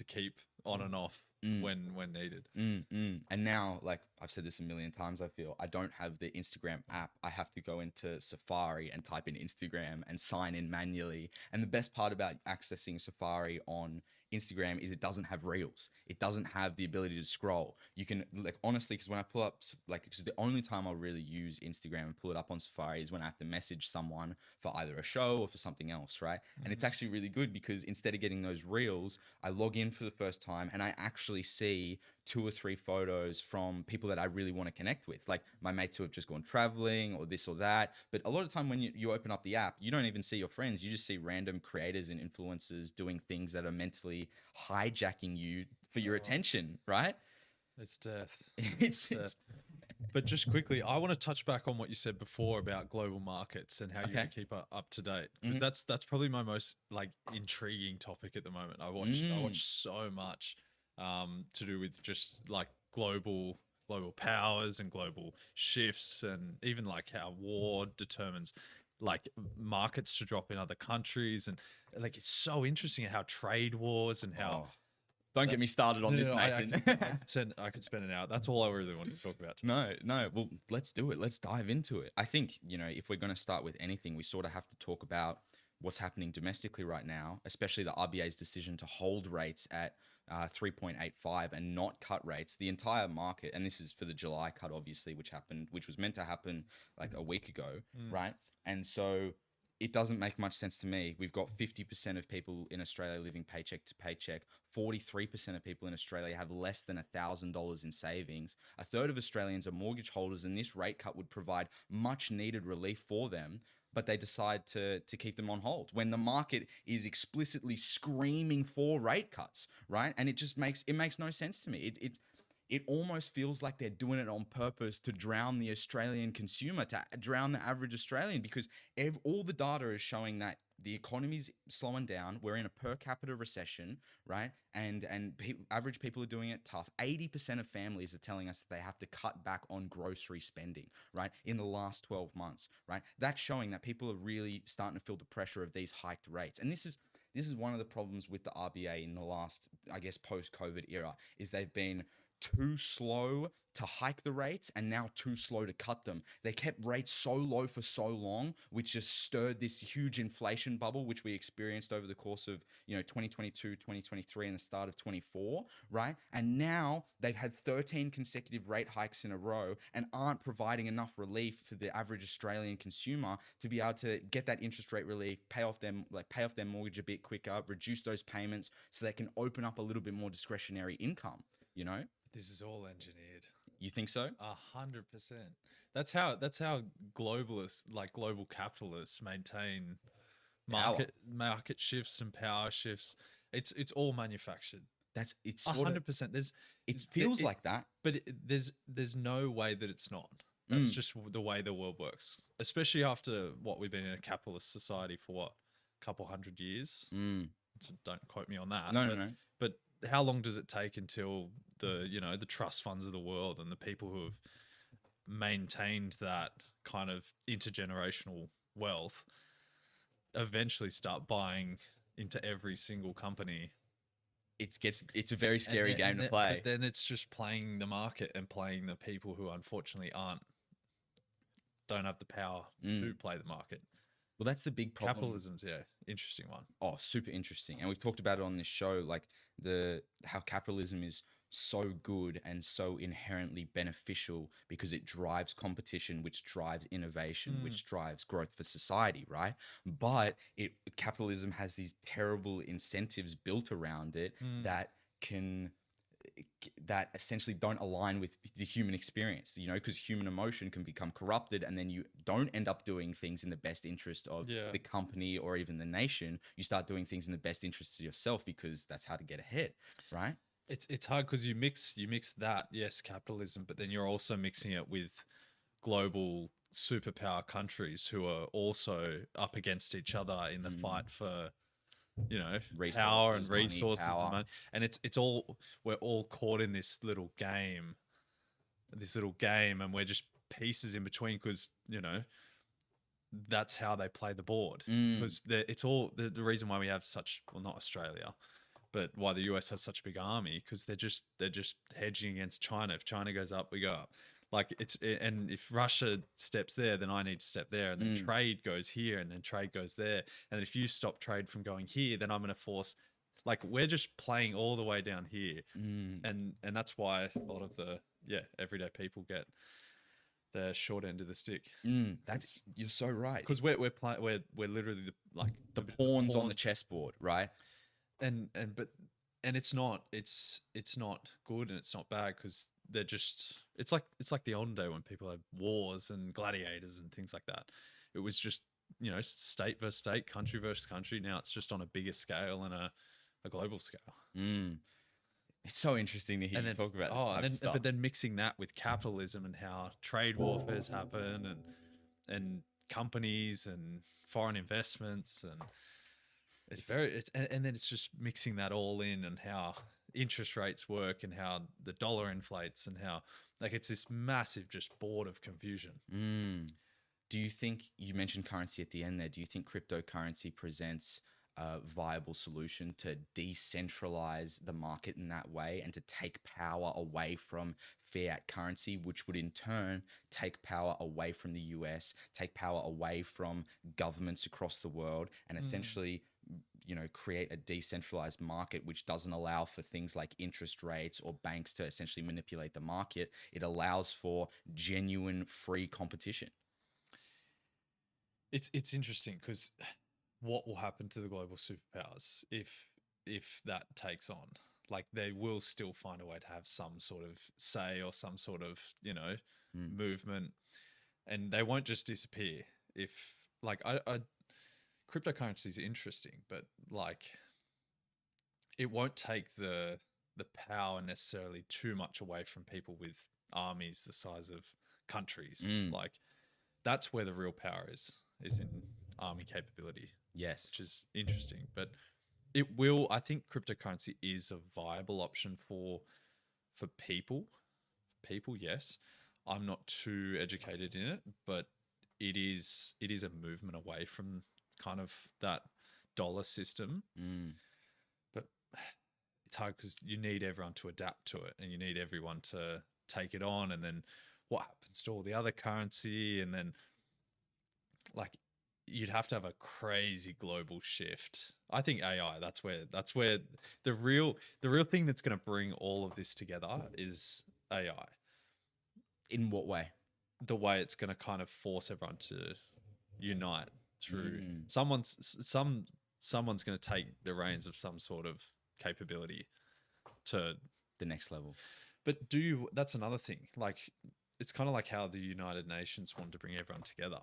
keep on and off when needed. And now, like I've said this a million times, I feel I don't have the Instagram app. I have to go into Safari and type in Instagram and sign in manually. And the best part about accessing Safari on Instagram is it doesn't have reels. It doesn't have the ability to scroll. You can, like, honestly, because when I pull up, like, because the only time I'll really use Instagram and pull it up on Safari is when I have to message someone for either a show or for something else, right? And it's actually really good because instead of getting those reels, I log in for the first time and I actually see 2 or 3 photos from people that I really want to connect with, like my mates who have just gone traveling or this or that. But a lot of time when you open up the app, you don't even see your friends. You just see random creators and influencers doing things that are mentally hijacking you for your attention, right? It's death. It's death. But just quickly, I want to touch back on what you said before about global markets and how you can keep up to date, because that's probably my most like intriguing topic at the moment. I watch so much to do with just like global global powers and global shifts, and even like how war determines like markets to drop in other countries, and like it's so interesting how trade wars and how. Oh, don't get me started on this, Nathan. I could spend an hour. That's all I really wanted to talk about today. No. Well, let's do it. Let's dive into it. I think, if we're going to start with anything, we sort of have to talk about what's happening domestically right now, especially the RBA's decision to hold rates at 3.85 and not cut rates. The entire market, and this is for the July cut, obviously, which was meant to happen like a week ago, right? And so it doesn't make much sense to me. We've got 50% of people in Australia living paycheck to paycheck. 43% of people in Australia have less than $1,000 in savings. A third of Australians are mortgage holders, and this rate cut would provide much needed relief for them. But they decide to keep them on hold when the market is explicitly screaming for rate cuts, right? And it just makes no sense to me. It almost feels like they're doing it on purpose to drown the Australian consumer, to drown the average Australian, because all the data is showing that the economy's slowing down. We're in a per capita recession, right? And average people are doing it tough. 80% of families are telling us that they have to cut back on grocery spending, right, in the last 12 months, right? That's showing that people are really starting to feel the pressure of these hiked rates. And this is one of the problems with the RBA in the last, I guess, post-COVID era, is they've been too slow to hike the rates and now too slow to cut them. They kept rates so low for so long, which just stirred this huge inflation bubble, which we experienced over the course of 2022, 2023, and the start of 24, right? And now they've had 13 consecutive rate hikes in a row and aren't providing enough relief for the average Australian consumer to be able to get that interest rate relief, pay off their mortgage a bit quicker, reduce those payments so they can open up a little bit more discretionary income, This is all engineered. You think so? 100%. That's how globalists, like global capitalists, maintain market shifts and power shifts. It's all manufactured. It's 100%. It feels like that, but there's no way that it's not. That's just the way the world works. Especially after what we've been in a capitalist society for a couple hundred years. So don't quote me on that. No. But how long does it take until the trust funds of the world and the people who have maintained that kind of intergenerational wealth eventually start buying into every single company? It's a very scary game to play. But then it's just playing the market and playing the people who unfortunately don't have the power to play the market. Well, that's the big problem. Capitalism's, interesting one. Oh, super interesting. And we've talked about it on this show, like how capitalism is so good and so inherently beneficial because it drives competition, which drives innovation, which drives growth for society, right? But capitalism has these terrible incentives built around it that essentially don't align with the human experience, because human emotion can become corrupted, and then you don't end up doing things in the best interest of the company or even the nation. You start doing things in the best interest of yourself because that's how to get ahead, right? It's hard because you mix that, yes, capitalism, but then you're also mixing it with global superpower countries who are also up against each other in the fight for power and resources, money. And it's all, we're all caught in this little game, and we're just pieces in between because that's how they play the board. Because it's all the reason why we have not Australia, but why the US has such a big army, because they're just hedging against China. If China goes up, we go up. And if Russia steps there, then I need to step there, and then trade goes here, and then trade goes there, and if you stop trade from going here, then I'm going to force. We're just playing all the way down here, and that's why a lot of the everyday people get the short end of the stick. You're so right, because we're literally the pawns on the chessboard, right? And it's not good and it's not bad because they're just it's like the olden day when people had wars and gladiators and things like that. It was just state versus state, country versus country. Now it's just on a bigger scale and a global scale. It's so interesting to hear you talk about this type of stuff. But then mixing that with capitalism and how trade warfares happen and companies and foreign investments and then it's just mixing that all in, and how interest rates work and how the dollar inflates and how like it's this massive just board of confusion. Do you think, you mentioned currency at the end there, do you think cryptocurrency presents a viable solution to decentralize the market in that way and to take power away from fiat currency, which would in turn take power away from the US, take power away from governments across the world, and essentially, you know, create a decentralized market which doesn't allow for things like interest rates or banks to essentially manipulate the market? It allows for genuine free competition. It's interesting because what will happen to the global superpowers if that takes on? Like they will still find a way to have some sort of say or some sort of, you know, movement, and they won't just disappear. If like I cryptocurrency is interesting, but like it won't take the power necessarily too much away from people with armies the size of countries. Like that's where the real power is in army capability. Yes. Which is interesting, but it will, I think cryptocurrency is a viable option for people. Yes. I'm not too educated in it, but it is a movement away from kind of that dollar system. But it's hard because you need everyone to adapt to it and you need everyone to take it on. And then what happens to all the other currency? And then like you'd have to have a crazy global shift. I think AI, that's where the real thing that's going to bring all of this together is AI. In what way? The way it's going to kind of force everyone to unite through someone's going to take the reins of some sort of capability to the next level. But that's another thing. Like it's kind of like how the United Nations wanted to bring everyone together.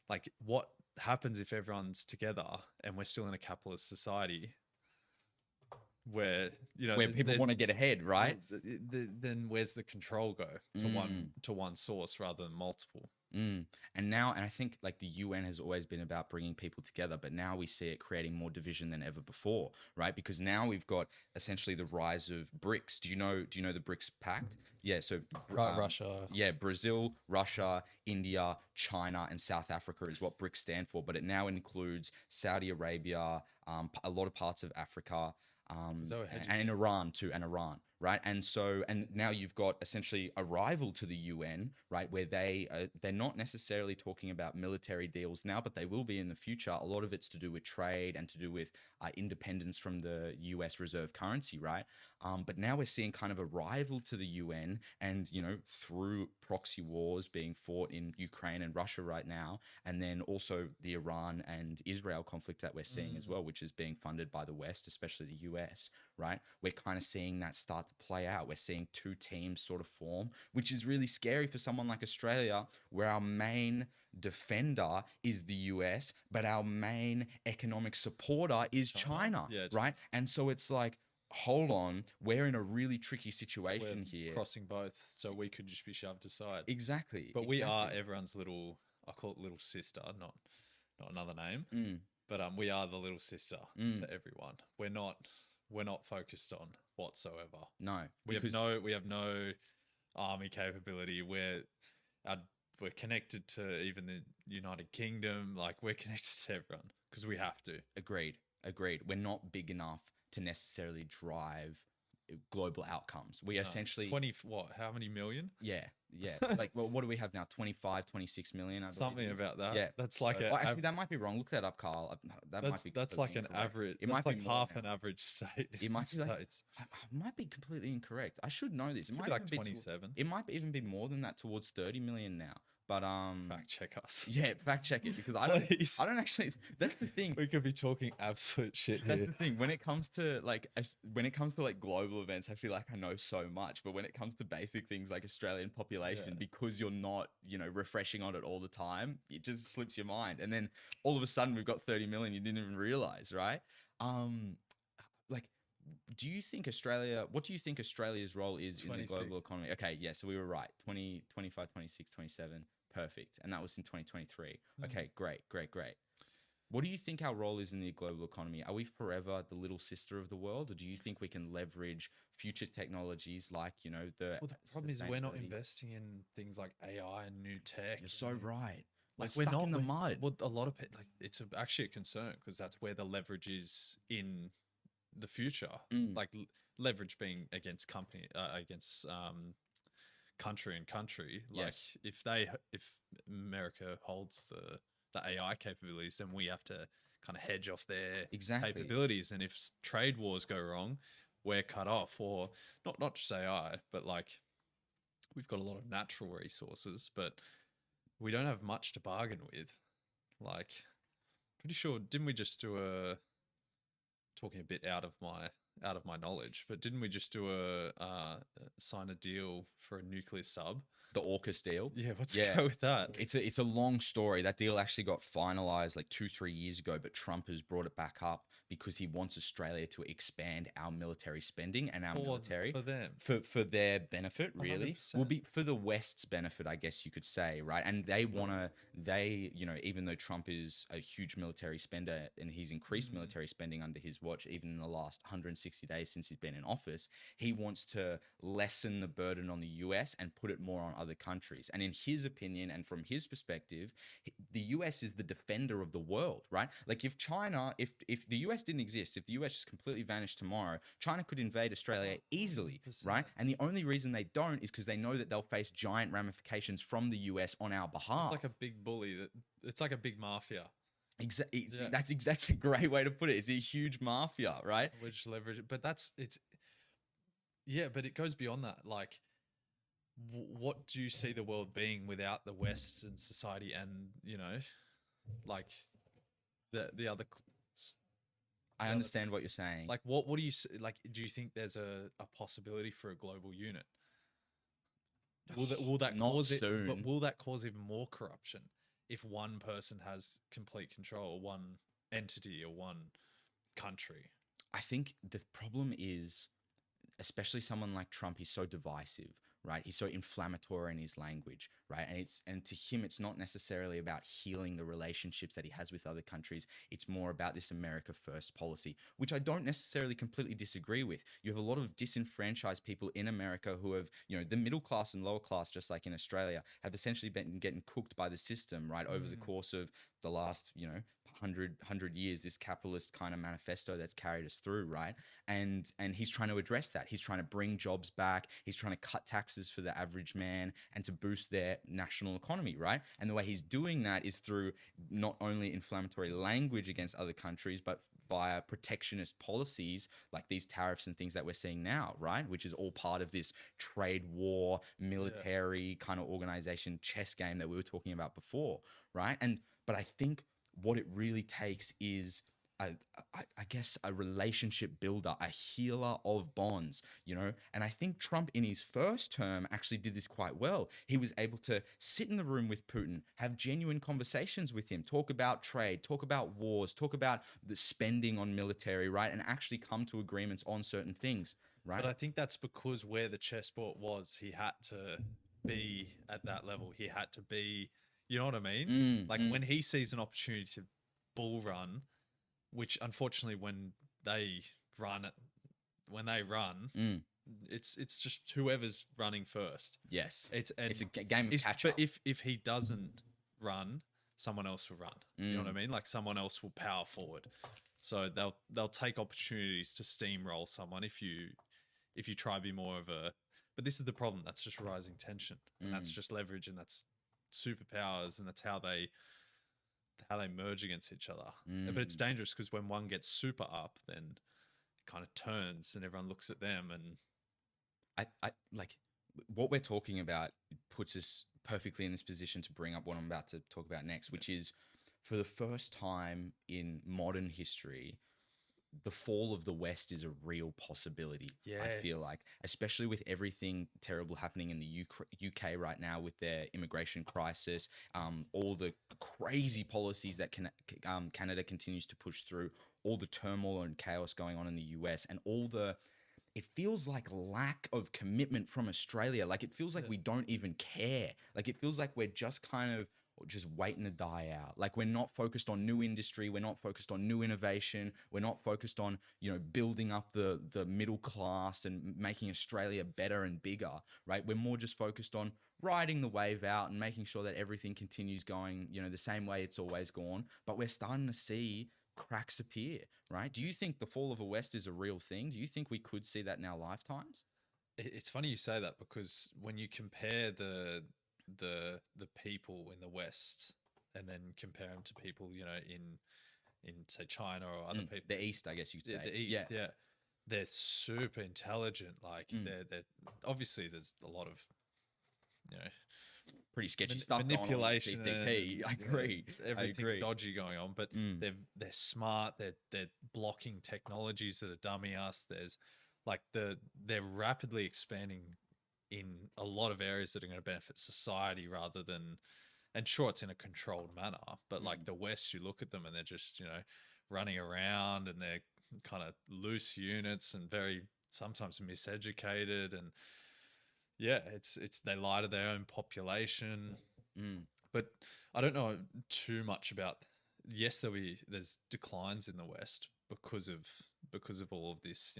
Like what happens if everyone's together and we're still in a capitalist society where, you know, where people want to get ahead, right? Then where's the control go to one source rather than multiple? And I think like the UN has always been about bringing people together, but now we see it creating more division than ever before, right? Because now we've got essentially the rise of BRICS. Do you know the BRICS Pact? Yeah, so Russia. Yeah, Brazil, Russia, India, China, and South Africa is what BRICS stand for, but it now includes Saudi Arabia, a lot of parts of Africa, and Iran too, and right? And now you've got essentially a rival to the UN, right? Where they're not necessarily talking about military deals now, but they will be in the future. A lot of it's to do with trade and to do with independence from the US reserve currency, right? But now we're seeing kind of a rival to the UN, and you know, through proxy wars being fought in Ukraine and Russia right now, and then also the Iran and Israel conflict that we're seeing as well, which is being funded by the West, especially the US, right? We're kind of seeing that start to play out. We're seeing two teams sort of form, which is really scary for someone like Australia, where our main defender is the US, but our main economic supporter is China, right? And so it's like, hold on, we're in a really tricky situation here. Crossing both, so we could just be shoved aside. Exactly. But we are everyone's little, I call it little sister, not another name. But we are the little sister to everyone. We're not focused on whatsoever. No. We have no army capability. We're connected to even the United Kingdom. Like we're connected to everyone because we have to. Agreed. We're not big enough to necessarily drive global outcomes. We essentially 20 how many million? Yeah. Like, well, what do we have now? 25, 26 million. Something about that. Yeah, that's like actually that might be wrong. Look that up, Carl. That's like an average. It might be half an average state. It might be might be completely incorrect. I should know this. It might be like 27. It might even be more than that, towards 30 million now. But fact check us. Yeah, fact check it, because I don't actually. That's the thing. We could be talking absolute shit here. That's the thing. When it comes to like global events, I feel like I know so much. But when it comes to basic things like Australian population, because you're not, you know, refreshing on it all the time, it just slips your mind. And then all of a sudden we've got 30 million you didn't even realize, right? Like, do you think what do you think Australia's role is 26. In the global economy? Okay, yeah, so we were right. 20, 25, 26, 27, perfect. And that was in 2023. Okay, great. What do you think our role is in the global economy? Are we forever the little sister of the world, or do you think we can leverage future technologies like, the Well, the problem is we're not sustainability? investing in things like AI and new tech. You're so right. Like We're stuck in the we're- mud. Well, a lot of like it's actually a concern because that's where the leverage is in the future. Like leverage being against against country and country. Like Yes. if America holds the AI capabilities, then we have to kind of hedge off their Exactly. capabilities. And if trade wars go wrong, we're cut off. Or not just AI, but like we've got a lot of natural resources, but we don't have much to bargain with. Like, pretty sure, didn't we just do talking a bit out of my knowledge, but didn't we just do sign a deal for a nuclear sub? The AUKUS deal. Yeah, let's go with that. It's a long story. That deal actually got finalized like 2-3 years ago, but Trump has brought it back up because he wants Australia to expand our military spending and our military for them. for their benefit, really. 100%. Will be for the West's benefit, I guess you could say, right? And they even though Trump is a huge military spender and he's increased military spending under his watch, even in the last 160 days since he's been in office, he wants to lessen the burden on the US and put it more on other countries. And in his opinion and from his perspective, the US is the defender of the world, right? Like if the US didn't exist, if the US just completely vanished tomorrow, China could invade Australia easily, 100%. right? And the only reason they don't is because they know that they'll face giant ramifications from the US on our behalf. It's like a big bully. It's like a big mafia. Exactly. Yeah. That's a great way to put it. It's a huge mafia, right? Which leverage, but but it goes beyond that. Like, what do you see the world being without the Western society and, like the other, I understand what you're saying. like, what do you like? Do you think there's a possibility for a global unit? Will that Not cause it? soon. But will that cause even more corruption if one person has complete control, or one entity, or one country? I think the problem is, especially someone like Trump, he's so divisive, right? He's so inflammatory in his language, right? And to him, it's not necessarily about healing the relationships that he has with other countries. It's more about this America First policy, which I don't necessarily completely disagree with. You have a lot of disenfranchised people in America who have, the middle class and lower class, just like in Australia, have essentially been getting cooked by the system, right? Over the course of the last, 100 years, this capitalist kind of manifesto that's carried us through, right? And he's trying to address that. He's trying to bring jobs back. He's trying to cut taxes for the average man and to boost their national economy, right? And the way he's doing that is through not only inflammatory language against other countries, but via protectionist policies like these tariffs and things that we're seeing now, right? Which is all part of this trade war, military kind of organization chess game that we were talking about before, right? But I think what it really takes is I guess a relationship builder, a healer of bonds, and I think Trump in his first term actually did this quite well. He was able to sit in the room with Putin, have genuine conversations with him, talk about trade, talk about wars, talk about the spending on military, right? And actually come to agreements on certain things, right? But I think that's because where the chessboard was, he had to be at that level. He had to be, you know what I mean? When he sees an opportunity to bull run, which unfortunately when they run, it's just whoever's running first. Yes, it's a game of catch up. But if he doesn't run, someone else will run. You know what I mean? Like someone else will power forward. So they'll take opportunities to steamroll someone if you try to be more of a. But this is the problem. That's just rising tension, and that's just leverage, and that's superpowers, and that's how they merge against each other. But it's dangerous because when one gets super up, then it kind of turns, and everyone looks at them. And I like what we're talking about puts us perfectly in this position to bring up what I'm about to talk about next, which is for the first time in modern history, the fall of the West is a real possibility. I feel like, especially with everything terrible happening in the UK right now with their immigration crisis, all the crazy policies that Canada continues to push through, all the turmoil and chaos going on in the US, and it feels like lack of commitment from Australia. Like it feels like we don't even care. Like it feels like we're just kind of just waiting to die out. Like, we're not focused on new industry, we're not focused on new innovation, we're not focused on, building up the middle class and making Australia better and bigger, right? We're more just focused on riding the wave out and making sure that everything continues going, the same way it's always gone. But we're starting to see cracks appear, right? Do you think the fall of a West is a real thing? Do you think we could see that in our lifetimes? It's funny you say that, because when you compare the people in the West and then compare them to people, in say China or other people, The East, I guess you could say. the East, yeah, they're super intelligent. Like they're obviously there's a lot of pretty sketchy stuff manipulation, going on with CCP. I agree. Everything dodgy going on, but they're smart. They're blocking technologies that are dumbing us. There's like they're rapidly expanding in a lot of areas that are going to benefit society rather than, and sure, it's in a controlled manner, but like the West, you look at them and they're just, running around, and they're kind of loose units and very sometimes miseducated. And yeah, it's they lie to their own population. But I don't know too much about, yes, there's declines in the West because of all of this,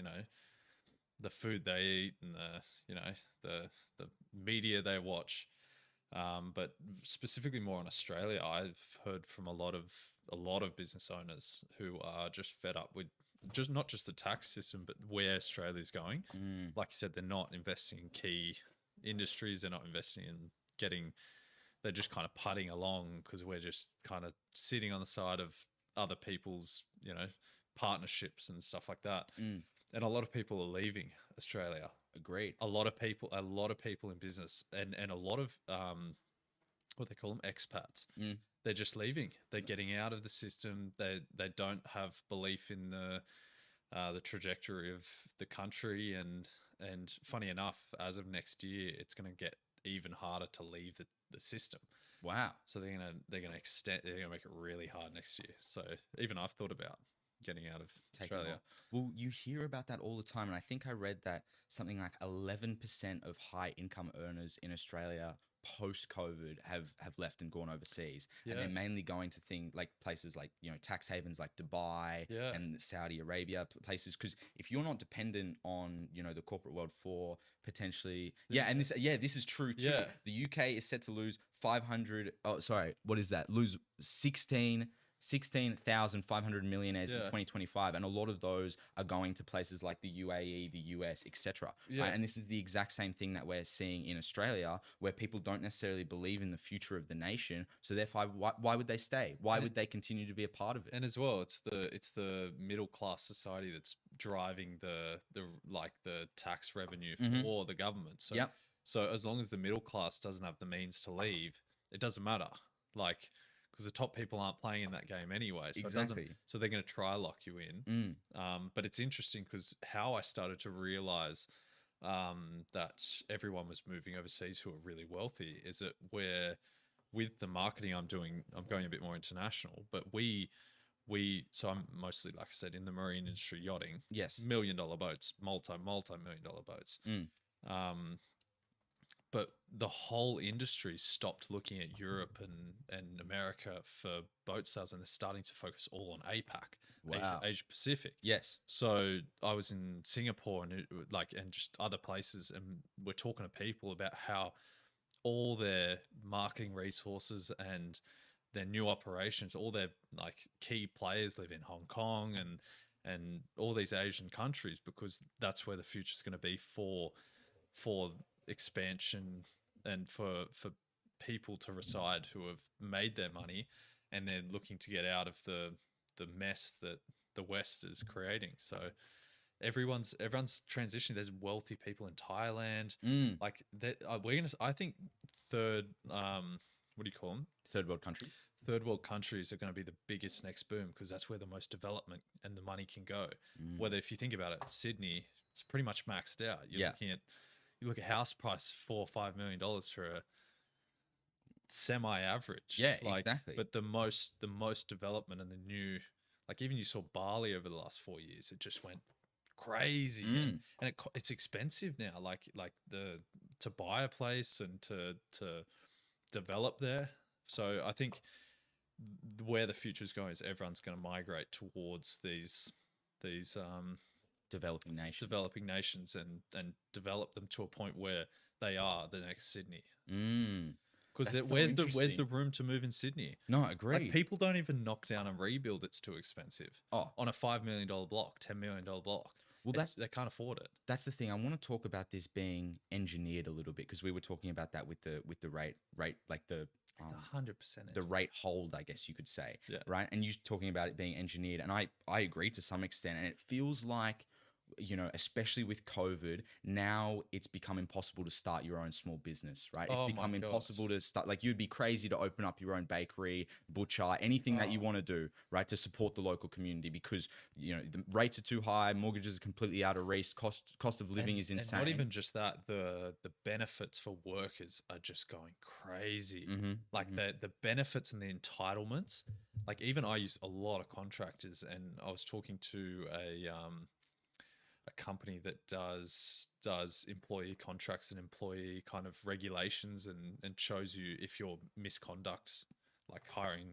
the food they eat and the media they watch. But specifically more in Australia, I've heard from a lot of business owners who are just fed up with just not just the tax system, but where Australia's going. Like you said, they're not investing in key industries. They're not investing in they're just kind of putting along because we're just kind of sitting on the side of other people's, partnerships and stuff like that. And a lot of people are leaving Australia. Agreed. A lot of people in business and a lot of what they call them, expats. They're just leaving. They're getting out of the system. They don't have belief in the trajectory of the country. And funny enough, as of next year, it's going to get even harder to leave the system. Wow. So they're gonna make it really hard next year. So even I've thought about getting out of Australia. Well, you hear about that all the time. And I think I read that something like 11% of high income earners in Australia post-COVID have left and gone overseas. And they're mainly going to places like, tax havens like Dubai and Saudi Arabia, places. Because if you're not dependent on, the corporate world for potentially... this is true too. Yeah. The UK is set to lose lose 16,500 millionaires in 2025, and a lot of those are going to places like the UAE, the US, etc. Right? And this is the exact same thing that we're seeing in Australia, where people don't necessarily believe in the future of the nation. So therefore, why would they stay? Why would they continue to be a part of it? And as well, it's the middle class society that's driving the tax revenue for the government. So as long as the middle class doesn't have the means to leave, it doesn't matter. Because the top people aren't playing in that game anyway. So exactly. So they're going to try lock you in. But it's interesting because how I started to realize that everyone was moving overseas who are really wealthy is that with the marketing I'm doing, I'm going a bit more international, but so I'm mostly, like I said, in the marine industry, yachting. Yes. $1 million boats, multi-million dollar boats. But the whole industry stopped looking at Europe and America for boat sales, and they're starting to focus all on APAC, Asia Pacific. Yes. So I was in Singapore and just other places, and we're talking to people about how all their marketing resources and their new operations, all their key players live in Hong Kong and all these Asian countries, because that's where the future is going to be for expansion and for people to reside who have made their money and they're looking to get out of the mess that the West is creating. So everyone's transitioning. There's wealthy people in Thailand. I think third what do you call them? Third world countries. Third world countries are going to be the biggest next boom because that's where the most development and the money can go. Whether if you think about it, Sydney, it's pretty much maxed out. You're looking at house price $4 or $5 million for a semi-average. Yeah, exactly. But the most development and the new, even you saw Bali over the last 4 years, it just went crazy, and it's expensive now. To buy a place and to develop there, So I think where the future is going is everyone's going to migrate towards these Developing nations. and develop them to a point where they are the next Sydney. Because That's so where's the interesting. room to move in Sydney? No, agreed. Like people don't even knock down and rebuild. It's too expensive. Oh. On a $5 million block, $10 million block. Well, they can't afford it. That's the thing. I want to talk about this being engineered a little bit, because we were talking about that with the rate, like the 100%. the rate hold, I guess you could say, Yeah. right? And you talking about it being engineered, and I agree to some extent, and it feels like, you know, especially with COVID, now it's become impossible to start your own small business, right? Oh It's my become impossible to start, like, you'd be crazy to open up your own bakery, butcher, anything that you want to do, right, to support the local community, because, you know, the rates are too high, mortgages are completely out of reach, cost of living is insane. And not even just that, the benefits for workers are just going crazy. Like the benefits and the entitlements. Like even I use a lot of contractors, and I was talking to a company that does employee contracts and employee kind of regulations, and shows you if you're misconduct, like hiring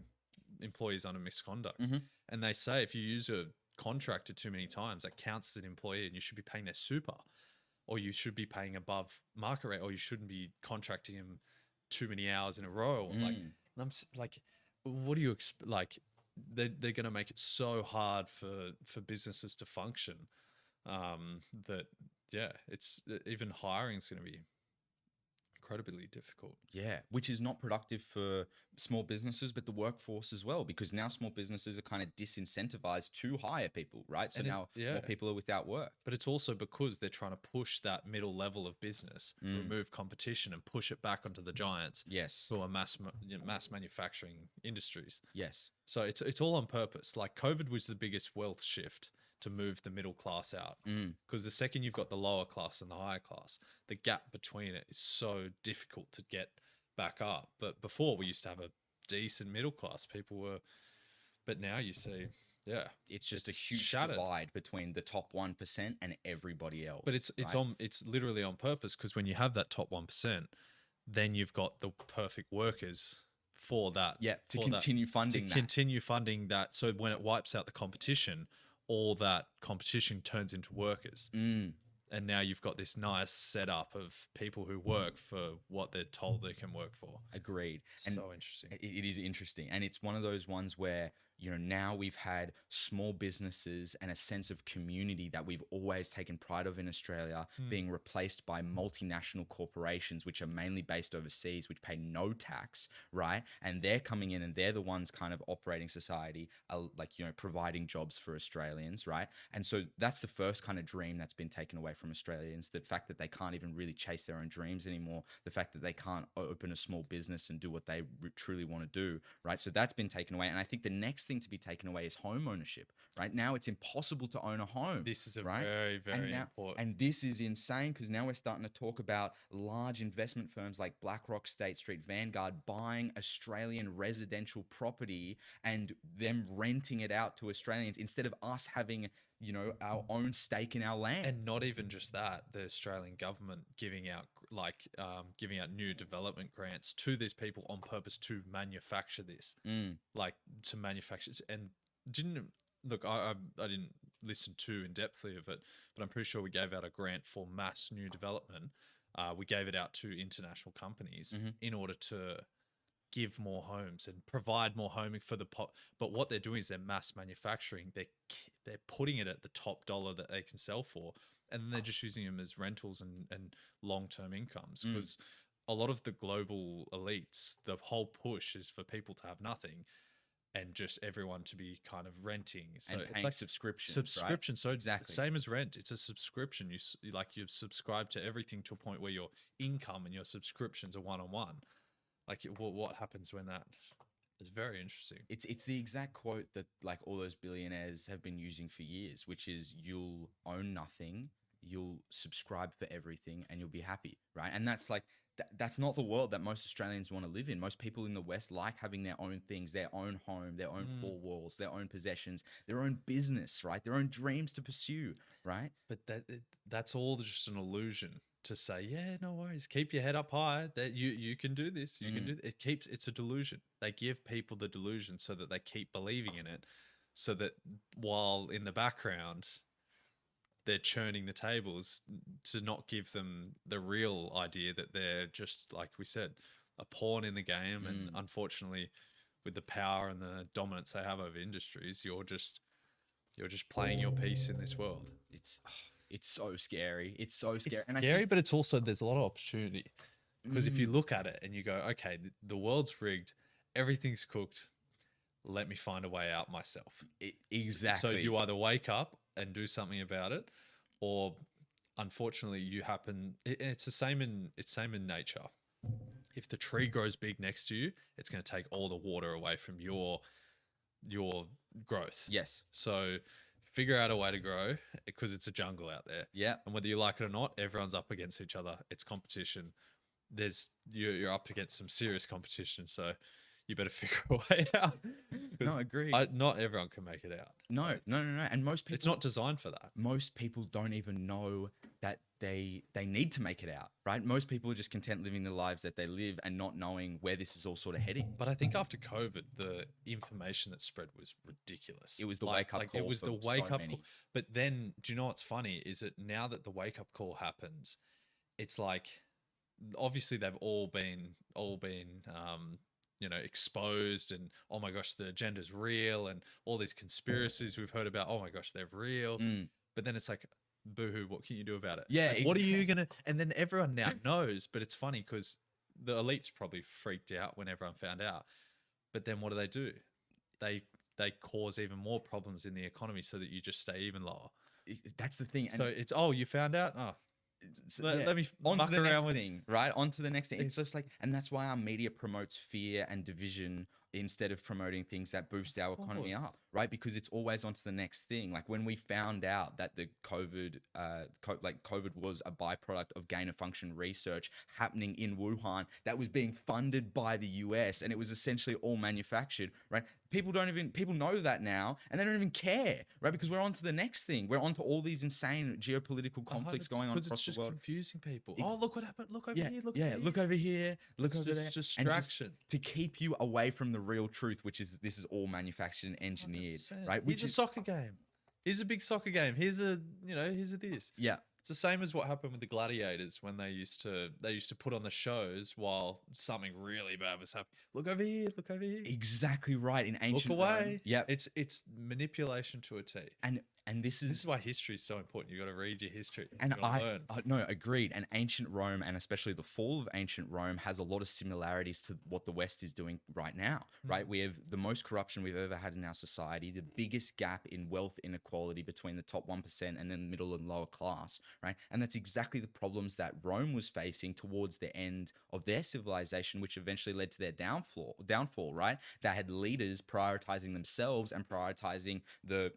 employees under misconduct. And they say if you use a contractor too many times, that counts as an employee, and you should be paying their super, or you should be paying above market rate, or you shouldn't be contracting them too many hours in a row. Like, and I'm like, what do you expect? Like, they're going to make it so hard for businesses to function. That it's even hiring is going to be incredibly difficult. Yeah, which is not productive for small businesses, but the workforce as well, because now small businesses are kind of disincentivized to hire people, right? So now more people are without work. But it's also because they're trying to push that middle level of business, remove competition, and push it back onto the giants. Yes. Who are mass manufacturing industries. Yes. So it's all on purpose. Like COVID was the biggest wealth shift to move the middle class out, because the second you've got the lower class and the higher class, the gap between it is so difficult to get back up. But before, we used to have a decent middle class. But now you see, it's just a huge shattered. divide between the top 1% and everybody else. But it's literally on purpose, because when you have that top 1%, then you've got the perfect workers for that. Yeah, to continue funding that. So when it wipes out the competition, all that competition turns into workers. And now you've got this nice setup of people who work for what they're told they can work for. Agreed. And so interesting. It is interesting. And it's one of those ones where, you know, now we've had small businesses and a sense of community that we've always taken pride of in Australia being replaced by multinational corporations, which are mainly based overseas, which pay no tax, right? And they're coming in and they're the ones kind of operating society, like, you know, providing jobs for Australians, right? And so that's the first kind of dream that's been taken away from Australians, the fact that they can't even really chase their own dreams anymore, the fact that they can't open a small business and do what they truly want to do, right? So that's been taken away. And I think the next thing to be taken away is home ownership, right? Now it's impossible to own a home. This is right? very, very important. And this is insane, because now we're starting to talk about large investment firms like BlackRock, State Street, Vanguard buying Australian residential property and them renting it out to Australians instead of us having, you know, our own stake in our land. And not even just that, the Australian government giving out new development grants to these people on purpose to manufacture this, like to manufacture. And I didn't listen too in depthly of it, but I'm pretty sure we gave out a grant for mass new development. We gave it out to international companies in order to give more homes and provide more homing for the but what they're doing is they're mass manufacturing. They're putting it at the top dollar that they can sell for, and then they're just using them as rentals and long-term incomes, because a lot of the global elites, the whole push is for people to have nothing and just everyone to be kind of renting. So and it's like subscription, right? So exactly same as rent. It's a subscription. You subscribe to everything to a point where your income and your subscriptions are one-on-one. Like, what happens when that is very interesting. It's the exact quote that, like, all those billionaires have been using for years, which is, you'll own nothing you'll subscribe for everything and you'll be happy, right? And that's like that's not the world that most Australians want to live in. Most people in the West like having their own things, their own home, their own four walls, their own possessions, their own business, right? Their own dreams to pursue, right? But that's all just an illusion to say, yeah, no worries, keep your head up high. That you can do this, you can do it. It's a delusion. They give people the delusion so that they keep believing in it, so that while in the background they're churning the tables to not give them the real idea that they're just, like we said, a pawn in the game. And unfortunately, with the power and the dominance they have over industries, you're just playing your piece in this world. It's so scary. It's so scary. It's and scary, but it's also, there's a lot of opportunity. Because if you look at it and you go, okay, the world's rigged, everything's cooked, let me find a way out myself. Exactly. So you either wake up and do something about it, or unfortunately you happen, it's the same in nature. If the tree grows big next to you, it's going to take all the water away from your growth. Yes. So figure out a way to grow, because it's a jungle out there. Yeah. And whether you like it or not, everyone's up against each other. It's competition. You're up against some serious competition. So you better figure a way out. No, agree. Not everyone can make it out. No. And most people, It's not designed for that. most people don't even know that they need to make it out, right? Most people are just content living the lives that they live and not knowing where this is all sort of heading. But I think after COVID, the information that spread was ridiculous. It was the wake-up call It was for the so wake-up many. call. But then, do you know what's funny? Is that now that the wake-up call happens, it's like, obviously they've all been exposed, and oh my gosh, the agenda's real, and all these conspiracies we've heard about, oh my gosh, they're real. But then it's like, boo-hoo, what can you do about it? Yeah, Like, what are you gonna? And then everyone now knows, but it's funny because the elites probably freaked out when everyone found out. But then what do? They cause even more problems in the economy so that you just stay even lower. That's the thing. So it's, oh, you found out? Oh, let me on to muck the around next with thing, right? On to the next thing. It's just like, and that's why our media promotes fear and division instead of promoting things that boost our economy up, right? Because it's always on to the next thing. Like when we found out that the COVID was a byproduct of gain of function research happening in Wuhan that was being funded by the US, and it was essentially all manufactured, right? People know that now, and they don't even care, right? Because we're on to the next thing. We're on to all these insane geopolitical conflicts going on across the world. Confusing people. Oh, look what happened. Look over here. Look look over here. Look over there. Distraction. And just to keep you away from the real truth, which is this is all manufactured and engineered, 100%. right? Here's a soccer game. Here's a big soccer game. Here's a this. Yeah. It's the same as what happened with the gladiators when they used to put on the shows while something really bad was happening. Look over here. Look over here. Exactly right. In ancient Look away. Rome. Yeah. It's manipulation to a T. And this is why history is so important. You got to read your history. And learn. No, agreed. And ancient Rome, and especially the fall of ancient Rome, has a lot of similarities to what the West is doing right now, right? We have the most corruption we've ever had in our society, the biggest gap in wealth inequality between the top 1% and then the middle and lower class, right? And that's exactly the problems that Rome was facing towards the end of their civilization, which eventually led to their downfall, right? They had leaders prioritizing themselves and prioritizing the,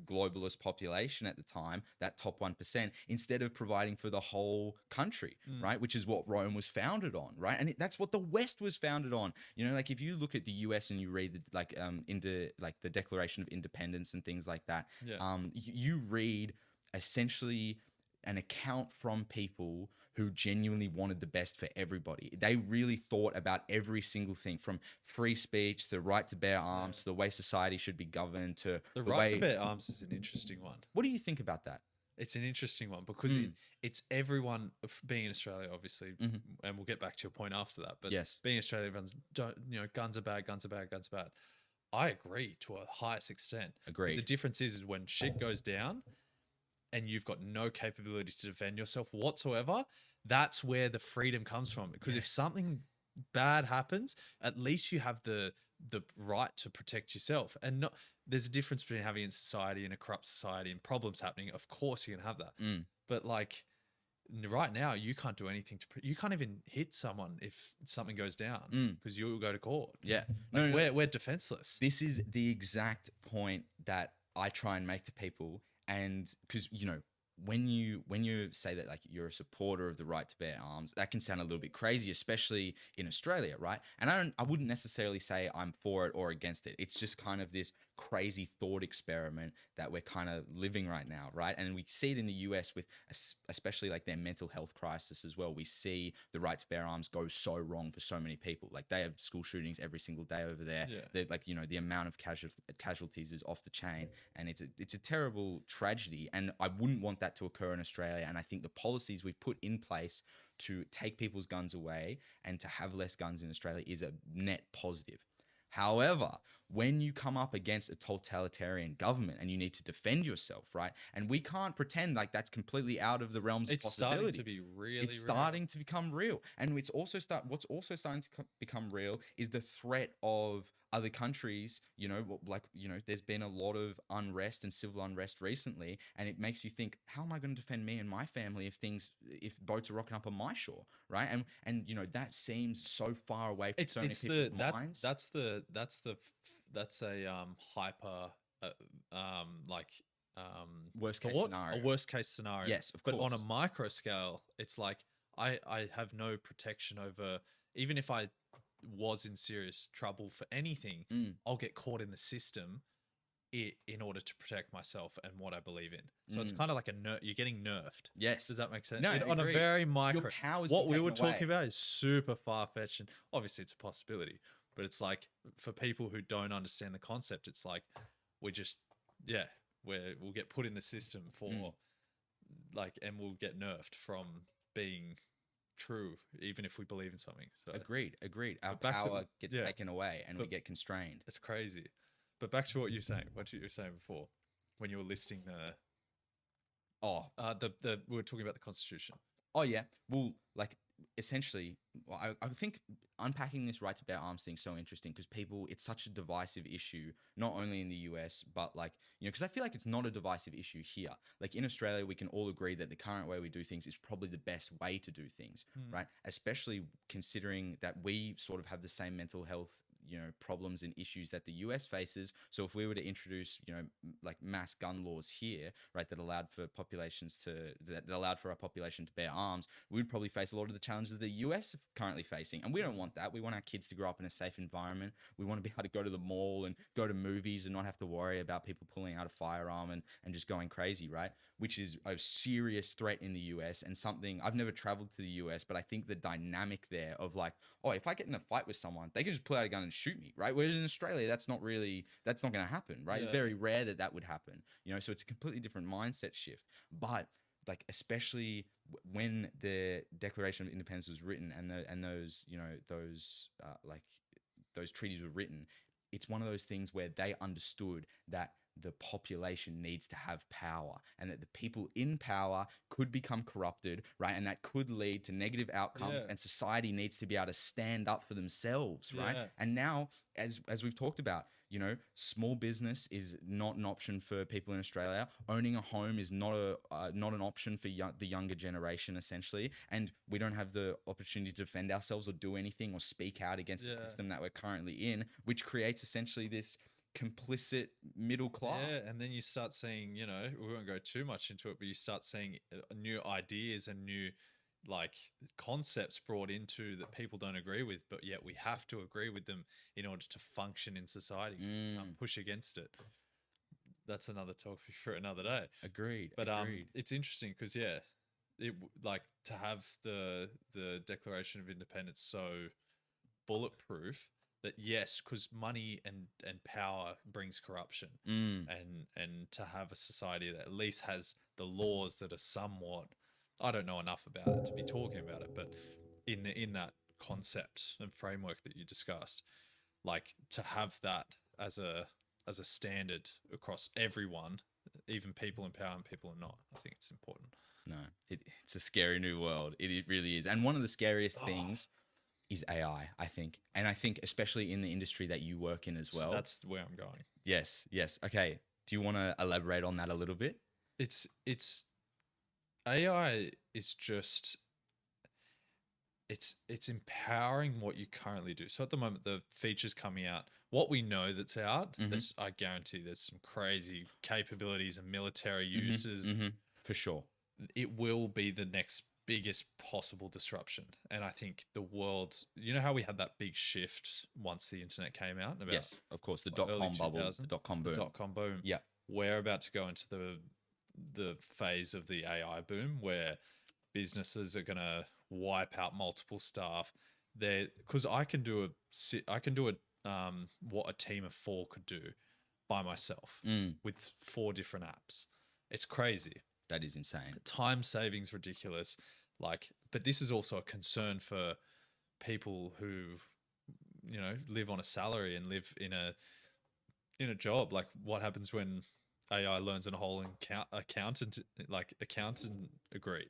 globalist population at the time, that top 1%, instead of providing for the whole country, right? Which is what Rome was founded on, right? And that's what the West was founded on. Like if you look at the US and you read the Declaration of Independence and things like that, you read essentially an account from people who genuinely wanted the best for everybody. They really thought about every single thing, from free speech to the right to bear arms to the way society should be governed to the right to bear arms is an interesting one. What do you think about that? It's an interesting one because it's everyone being in Australia, obviously, and we'll get back to your point after that. But yes, being in Australia, everyone's, guns are bad, guns are bad, guns are bad. I agree to a highest extent. Agreed. The difference is when shit goes down and you've got no capability to defend yourself whatsoever, that's where the freedom comes from. Because if something bad happens, at least you have the right to protect yourself. And there's a difference between having a society and a corrupt society and problems happening. Of course you can have that. But like right now, you can't do anything you can't even hit someone if something goes down because you'll go to court. Yeah. We're defenseless. This is the exact point that I try and make to people. And because, when you say that like you're a supporter of the right to bear arms, that can sound a little bit crazy, especially in Australia, right? And I wouldn't necessarily say I'm for it or against it. It's just kind of this crazy thought experiment that we're kind of living right now, right? And we see it in the US with especially like their mental health crisis as well. We see the right to bear arms go so wrong for so many people. Like they have school shootings every single day over there. Yeah. They're like, you know, the amount of casualties is off the chain, and it's a terrible tragedy. And I wouldn't want that to occur in Australia. And I think the policies we've put in place to take people's guns away and to have less guns in Australia is a net positive. However, when you come up against a totalitarian government and you need to defend yourself, right? And we can't pretend like that's completely out of the realms of possibility. It's starting to be really It's real. starting to become real. And what's also starting to become real is the threat of other countries, you know, like, you know, there's been a lot of unrest and civil unrest recently, and it makes you think, how am I going to defend me and my family if boats are rocking up on my shore, right? And you know, that seems so far away from so many people's minds. That's a hyper Worst case thought, scenario. a worst case scenario. Yes, of But course. on a micro scale, it's like I have no protection over, even if I was in serious trouble for anything, I'll get caught in the system in order to protect myself and what I believe in. So it's kind of like you're getting nerfed. Yes. Does that make sense? No, I On a agree. very micro. Your power's What we been were taken away. talking about is super far fetched, and obviously it's a possibility. But it's like, for people who don't understand the concept, it's like we'll get put in the system for like, and we'll get nerfed from being true, even if we believe in something. So Agreed. Our back to- power gets yeah. taken away and we But- get constrained. it's crazy. But back to what you were saying before, when you were listing the we were talking about the Constitution. Oh yeah. Well, like essentially, I think unpacking this right to bear arms thing is so interesting because it's such a divisive issue, not only in the US, but like, you know, because I feel like it's not a divisive issue here. Like in Australia, we can all agree that the current way we do things is probably the best way to do things, right? Especially considering that we sort of have the same mental health, you know, problems and issues that the US faces. So if we were to introduce, you know, like mass gun laws here, right, that allowed for our population to bear arms, we would probably face a lot of the challenges the US are currently facing. And we don't want that. We want our kids to grow up in a safe environment. We want to be able to go to the mall and go to movies and not have to worry about people pulling out a firearm and just going crazy, right? Which is a serious threat in the US and something I've never traveled to the US, but I think the dynamic there of like, oh, if I get in a fight with someone, they can just pull out a gun and shoot me, right? Whereas in Australia, that's not going to happen, right? Yeah. It's very rare that would happen, you know, so it's a completely different mindset shift. But like, especially when the Declaration of Independence was written and those, you know, those treaties were written, it's one of those things where they understood that the population needs to have power and that the people in power could become corrupted, right? And that could lead to negative outcomes and society needs to be able to stand up for themselves, right? Yeah. And now, as we've talked about, you know, small business is not an option for people in Australia. Owning a home is not an option for the younger generation, essentially. And we don't have the opportunity to defend ourselves or do anything or speak out against the system that we're currently in, which creates essentially this complicit middle class. Yeah, and then you start seeing, you know, we won't go too much into it, but you start seeing new ideas and new like concepts brought into that people don't agree with, but yet we have to agree with them in order to function in society. Push against it. That's another topic for another day. Agreed. But agreed. it's interesting because like to have the Declaration of Independence so bulletproof. That yes, because money and power brings corruption, and to have a society that at least has the laws that are somewhat, I don't know enough about it to be talking about it, but in that concept and framework that you discussed, like to have that as a standard across everyone, even people in power and people are not, I think it's important. No, it's a scary new world. It really is, and one of the scariest things is AI, I think. And I think especially in the industry that you work in as well. So that's where I'm going. Yes. Okay. Do you want to elaborate on that a little bit? It's AI is just it's empowering what you currently do. So at the moment the features coming out, what we know that's out, I guarantee there's some crazy capabilities and military uses For sure. it will be the next biggest possible disruption. And I think the world, you know how we had that big shift once the internet came out? About Yes, of course. The early dot-com bubble, 2000, the dot-com boom. The dot-com boom. Yeah. We're about to go into the phase of the AI boom where businesses are going to wipe out multiple staff. Because I can do what a team of 4 could do by myself with 4 different apps. It's crazy. That is insane. Time savings ridiculous. But this is also a concern for people who, live on a salary and live in a job. Like, what happens when AI learns a whole accountant degree?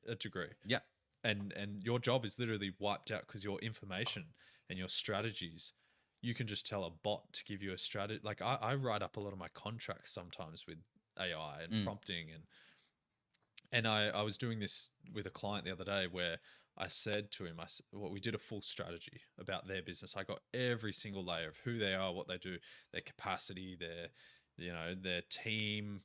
Yeah. And your job is literally wiped out because your information and your strategies, you can just tell a bot to give you a strategy. Like, I write up a lot of my contracts sometimes with AI and prompting, and I was doing this with a client the other day where I said to him, we did a full strategy about their business. I got every single layer of who they are, what they do, their capacity, their team,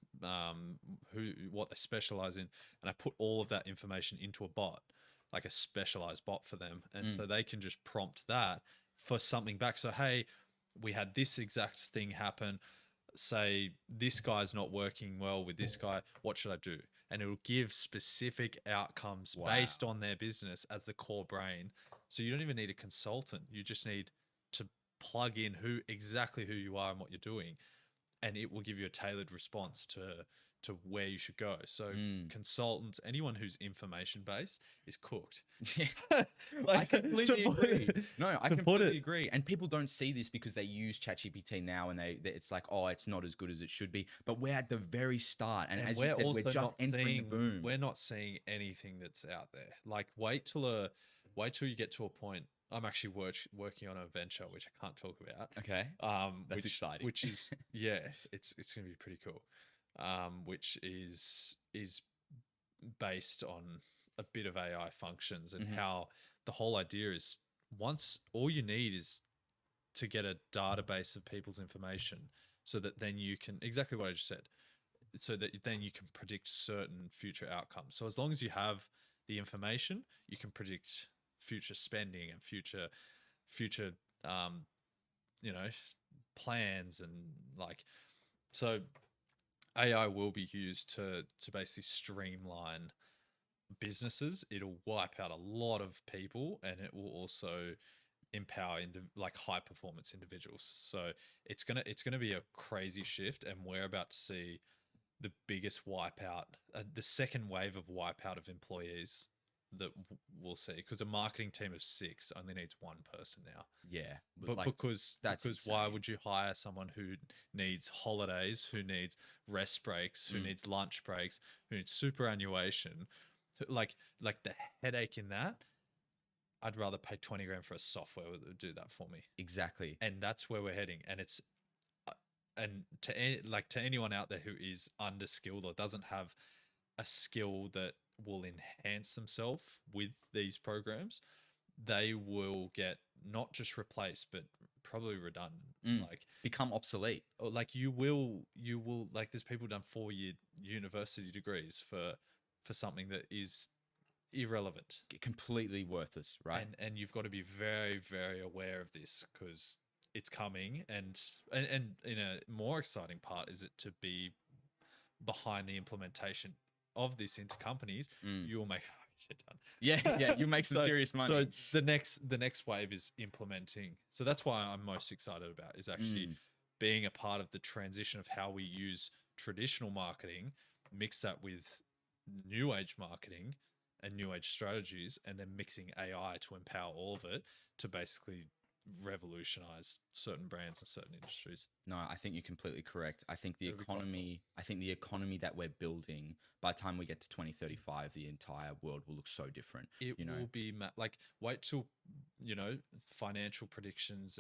what they specialize in, and I put all of that information into a bot, like a specialized bot for them, and so they can just prompt that for something back. So, hey, we had this exact thing happen. Say this guy's not working well with this guy. What should I do? And it will give specific outcomes based on their business as the core brain. So you don't even need a consultant. You just need to plug in exactly who you are and what you're doing, and it will give you a tailored response to where you should go. So consultants, anyone who's information based, is cooked. Yeah. I completely agree. No, I completely agree. And people don't see this because they use ChatGPT now, and it's like, oh, it's not as good as it should be. But we're at the very start, and as you said, we're just entering the boom. We're not seeing anything that's out there. Like, wait till you get to a point. I'm actually working on a venture which I can't talk about. Okay, that's exciting. Which is it's going to be pretty cool. Which is based on a bit of AI functions and how the whole idea is, once all you need is to get a database of people's information, so that then you can, exactly what I just said, so that then you can predict certain future outcomes. So as long as you have the information, you can predict future spending and future plans, and so AI will be used to basically streamline businesses. It'll wipe out a lot of people, and it will also empower high performance individuals. So it's gonna be a crazy shift, and we're about to see the biggest wipeout, the second wave of wipeout of employees that we'll see, because a marketing team of 6 only needs 1 person now. Yeah, but because why would you hire someone who needs holidays, who needs rest breaks, who needs lunch breaks, who needs superannuation, like the headache in that? I'd rather pay 20 grand for a software that would do that for me. Exactly. And that's where we're heading. And it's to anyone out there who is underskilled or doesn't have a skill that will enhance themselves with these programs, they will get not just replaced, but probably redundant, become obsolete. Like you will there's people done 4-year university degrees for something that is irrelevant, completely worthless, right? And you've got to be very, very aware of this, because it's coming, and in a more exciting part is it to be behind the implementation of this into companies. You will make shit done. Yeah, you make some serious money. So the next wave is implementing. So that's why I'm most excited about, is actually being a part of the transition of how we use traditional marketing, mix that with new age marketing and new age strategies, and then mixing AI to empower all of it to basically revolutionize certain brands and certain industries. No, I think you're completely correct. I think the economy that we're building, by the time we get to 2035, the entire world will look so different. It will be wait till financial predictions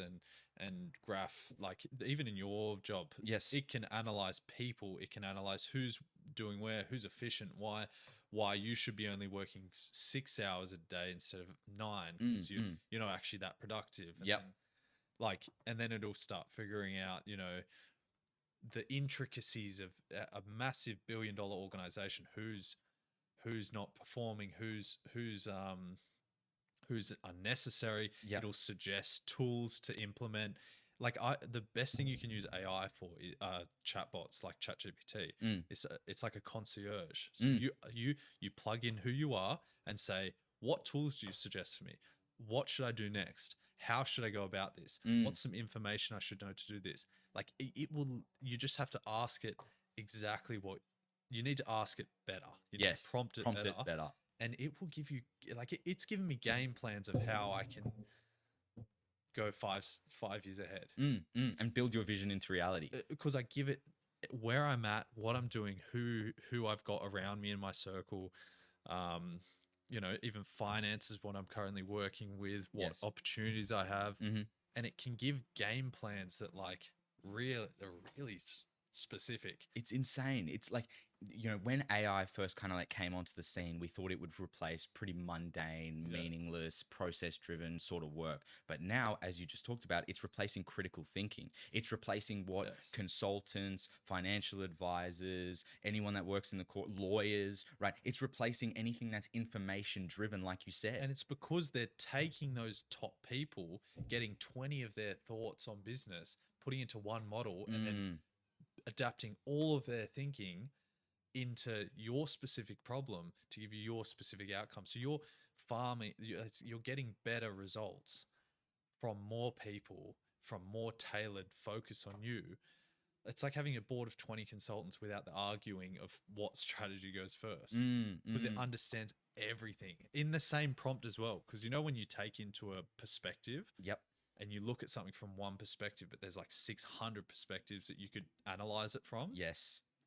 and graph, like even in your job. Yes, it can analyze people. It can analyze who's doing where, who's efficient, why you should be only working 6 hours a day instead of 9, because you're not actually that productive. And then it'll start figuring out, the intricacies of a massive $1 billion organization, who's who's not performing, who's unnecessary. Yep. It'll suggest tools to implement. Like the best thing you can use AI for is chatbots like ChatGPT. It's like a concierge. So you plug in who you are and say, what tools do you suggest for me? What should I do next? How should I go about this? What's some information I should know to do this? Like it will. You just have to ask it exactly what you need to ask it better. You know, prompt it better. And it will give you it's given me game plans of how I can go 5 years ahead and build your vision into reality. Because I give it where I'm at, what I'm doing, who I've got around me in my circle, you know, even finance is what I'm currently working with, what opportunities I have, and it can give game plans that like really specific. It's insane. It's like, you know, when AI first kind of like came onto the scene, we thought it would replace pretty mundane, meaningless, process-driven sort of work. But now, as you just talked about, it's replacing critical thinking. It's replacing what consultants, financial advisors, anyone that works in the court, lawyers, right? It's replacing anything that's information-driven, like you said. And it's because they're taking those top people, getting 20 of their thoughts on business, putting into one model, and then adapting all of their thinking into your specific problem to give you your specific outcome. So you're farming, you're getting better results from more people, from more tailored focus on you. It's like having a board of 20 consultants without the arguing of what strategy goes first, because it understands everything in the same prompt as well. Because you know, when you take into a perspective, and you look at something from one perspective, but there's like 600 perspectives that you could analyze it from.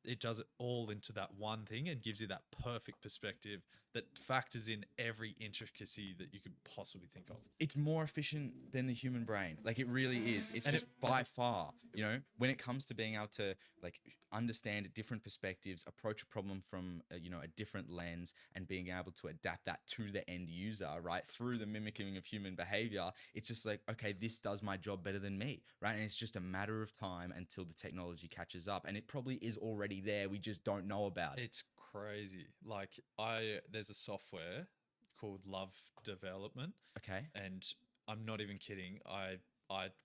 It does it all into that one thing and gives you that perfect perspective that factors in every intricacy that you could possibly think of. It's more efficient than the human brain. Like, it really is. It's just by far, you know, when it comes to being able to like understand different perspectives, approach a problem from you know, a different lens, and being able to adapt that to the end user, right? Through the mimicking of human behavior. It's just like, okay, this does my job better than me, right? And it's just a matter of time until the technology catches up, and it probably is already there. We just don't know about it. It's crazy. Like there's a software called Love Development. Okay. And I'm not even kidding. I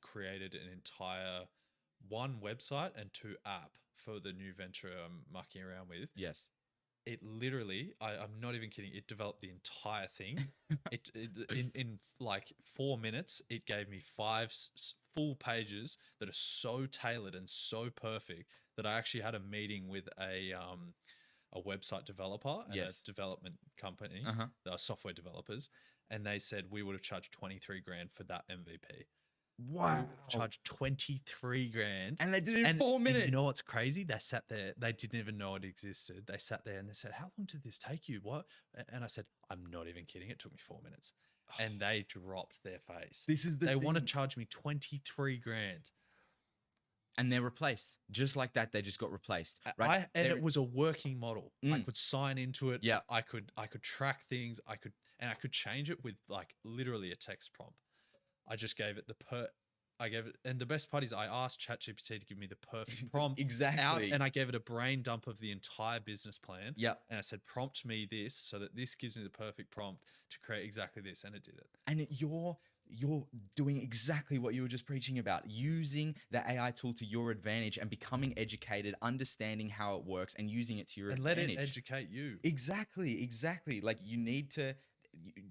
created an entire 1 website and 2 app for the new venture I'm mucking around with. Yes. It literally, I'm not even kidding. It developed the entire thing. In like 4 minutes, it gave me 5 full pages that are so tailored and so perfect that I actually had a meeting with a website developer and a development company, software developers, and they said we would have charged 23 grand for that MVP. Wow. Charged 23 grand. And they did it in 4 minutes. And you know what's crazy? They sat there. They didn't even know it existed. They sat there and they said, how long did this take you? What? And I said, I'm not even kidding. It took me 4 minutes. And they dropped their face. This is They want to charge me 23 grand. And they're replaced. Just like that, they just got replaced. Right? It was a working model. I could sign into it. Yeah. I could track things. I could change it with like literally a text prompt. I just gave it and the best part is I asked ChatGPT to give me the perfect prompt. Exactly. And I gave it a brain dump of the entire business plan. Yeah. And I said, prompt me this so that this gives me the perfect prompt to create exactly this. And it did it. And you're doing exactly what you were just preaching about, using the AI tool to your advantage and becoming educated, understanding how it works and using it to your advantage. And let it educate you. Exactly. Like, you need to,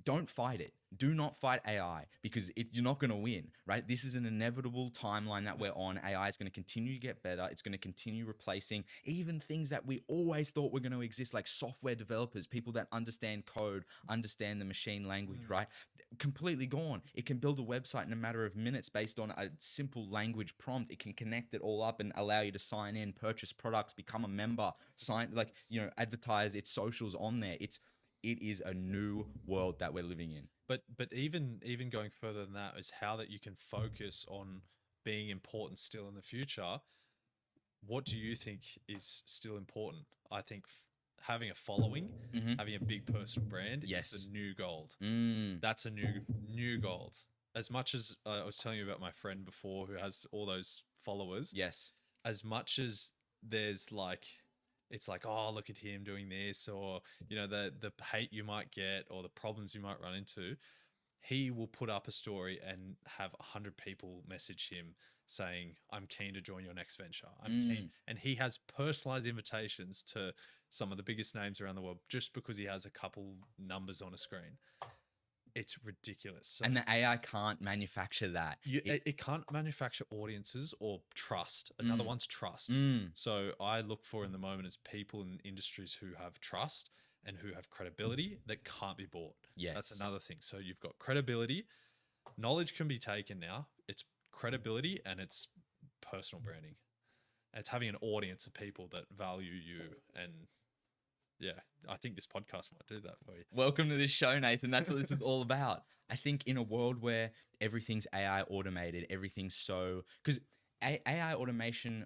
don't fight it. Do not fight AI, because you're not going to win, right? This is an inevitable timeline that we're on. AI is going to continue to get better. It's going to continue replacing even things that we always thought were going to exist, like software developers, people that understand code, understand the machine language, right? Completely gone. It can build a website in a matter of minutes based on a simple language prompt. It can connect it all up and allow you to sign in, purchase products, become a member, advertise its socials on there. It is a new world that we're living in. But even going further than that is how that you can focus on being important still in the future. What do you think is still important? I think having a following, having a big personal brand is the new gold. That's a new gold. As much as I was telling you about my friend before who has all those followers. Yes. As much as there's like it's like, oh, look at him doing this, or the hate you might get or the problems you might run into. He will put up a story and have 100 people message him saying, I'm keen to join your next venture. I'm keen. And he has personalized invitations to some of the biggest names around the world just because he has a couple numbers on a screen. It's ridiculous. So And the AI can't manufacture that. it can't manufacture audiences or trust. Another one's trust. So I look for in the moment is people in industries who have trust and who have credibility that can't be bought. Yes. That's another thing. So you've got credibility. Knowledge can be taken now. It's credibility and it's personal branding. It's having an audience of people that value you. And yeah, I think this podcast might do that for you. Welcome to this show, Nathan. That's what this is all about. I think in a world where everything's AI automated, everything's so... Because AI automation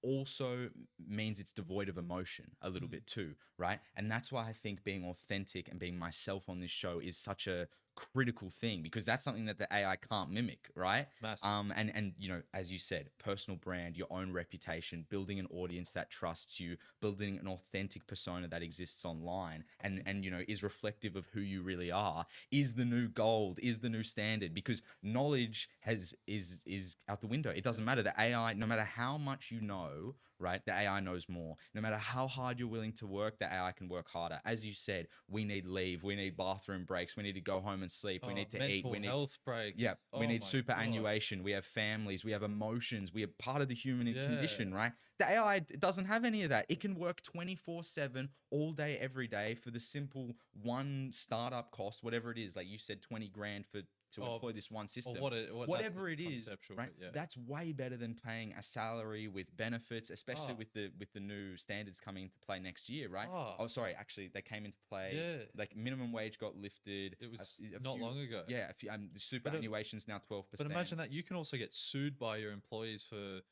also means it's devoid of emotion a little bit too, right? And that's why I think being authentic and being myself on this show is such a critical thing, because that's something that the AI can't mimic, right? Massive. And as you said, personal brand, your own reputation, building an audience that trusts you, building an authentic persona that exists online and is reflective of who you really are, is the new gold, is the new standard, because knowledge is out the window. It doesn't matter. The AI, no matter how much you know, right? The AI knows more. No matter how hard you're willing to work, the AI can work harder. As you said, we need leave. We need bathroom breaks. We need to go home and sleep. We need to eat. We need health breaks. Yeah. We need my superannuation. We have families. We have emotions. We are part of the human condition, right? The AI doesn't have any of that. It can work 24/7 all day, every day for the simple one startup cost, whatever it is. Like you said, 20 grand to employ this one system. Whatever it is, right? Yeah. That's way better than paying a salary with benefits, especially with the new standards coming into play next year, right? Oh, sorry, actually, they came into play. Yeah. Like minimum wage got lifted. It was not long ago. Yeah, the superannuation's now 12%. But imagine that you can also get sued by your employees for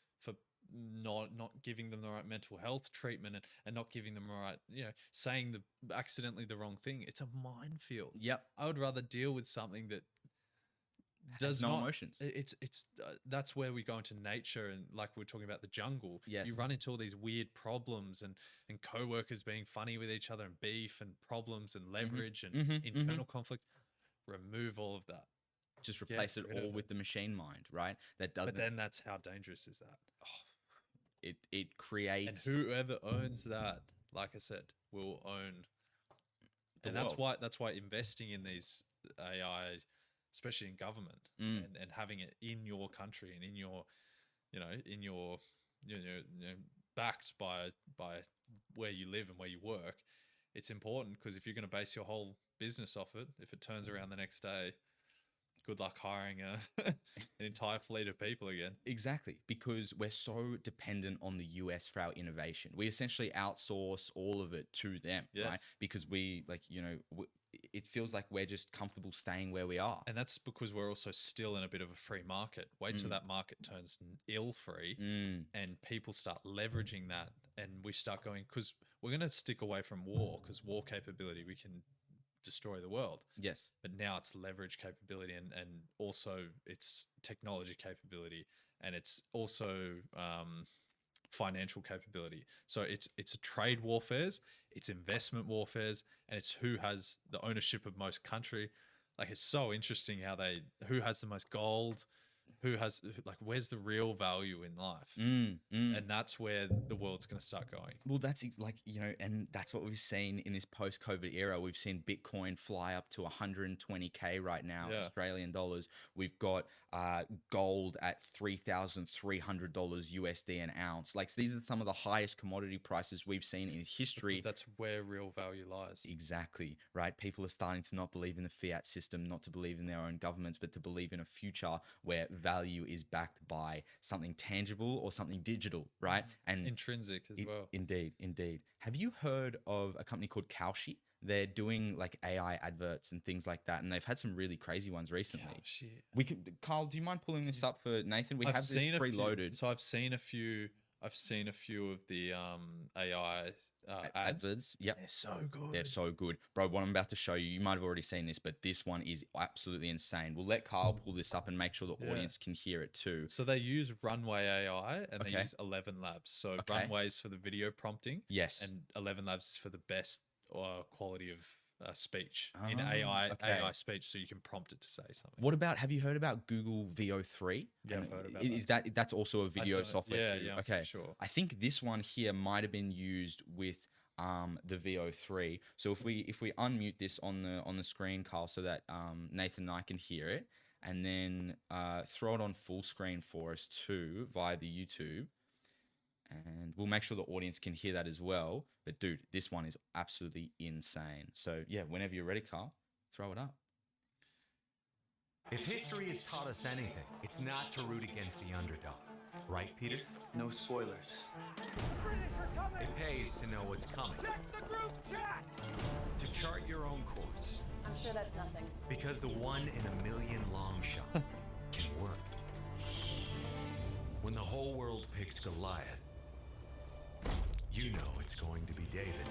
not giving them the right mental health treatment and not giving them the right, saying accidentally the wrong thing. It's a minefield. Yep. I would rather deal with something that does no emotions. It's that's where we go into nature, and like we're talking about the jungle. Yes. You run into all these weird problems and co-workers being funny with each other and beef and problems and leverage and internal conflict. Remove all of that. Just replace it all with the machine mind, right? That doesn't. But then that's how dangerous is that? It creates. And whoever owns that, like I said, will own. And that's why investing in these AI, especially in government, and having it in your country and in your backed by where you live and where you work, it's important, because if you're going to base your whole business off it, if it turns around the next day, good luck hiring an entire fleet of people again. Exactly, because we're so dependent on the US for our innovation. We essentially outsource all of it to them, right? Because it feels like we're just comfortable staying where we are. And that's because we're also still in a bit of a free market. Wait till that market turns ill-free and people start leveraging that, and we start going, because we're going to stick away from war, because war capability, we can destroy the world. Yes. But now it's leverage capability and also it's technology capability, and it's also financial capability. So it's a trade warfares, it's investment warfares, and it's who has the ownership of most country. Like, it's so interesting who has the most gold, where's the real value in life? And that's where the world's going to start going. Well, that's and that's what we've seen in this post-COVID era. We've seen Bitcoin fly up to 120K right now, Australian dollars. We've got gold at $3,300 USD an ounce. Like, these are some of the highest commodity prices we've seen in history. Because that's where real value lies. Exactly, right? People are starting to not believe in the fiat system, not to believe in their own governments, but to believe in a future where value is backed by something tangible or something digital, right? And intrinsic as well. Indeed. Have you heard of a company called Kalshi? They're doing like AI adverts and things like that, and they've had some really crazy ones recently. Kalshi. Kyle, do you mind pulling this up for Nathan? I've have this preloaded. So I've seen a few I've seen a few of the AI ads. Adverts. Yep. They're so good. They're so good. Bro, what I'm about to show you, you might have already seen this, but this one is absolutely insane. We'll let Carl pull this up and make sure the audience can hear it too. So they use Runway AI and they Okay. use 11 Labs. So Okay. Runway's for the video prompting. Yes. And 11 Labs is for the best quality of speech in Oh, AI okay. speech, so you can prompt it to say something. What about, have you heard about Google VO3? Yeah, I've heard about Is that's also a video software too? Yeah, Okay. sure. I think this one here might have been used with the VO3. So if we unmute this on the screen, Carl, so that Nathan and I can hear it, and then throw it on full screen for us too via the YouTube. And we'll make sure the audience can hear that as well. But dude, this one is absolutely insane. So yeah, whenever you're ready, Carl, throw it up. If history has taught us anything, it's not to root against the underdog. Right, Peter? No spoilers. It pays to know what's coming. Check the group chat! To chart your own course. I'm sure that's nothing. Because the 1 in a million long shot can work. When the whole world picks Goliath, you know it's going to be David.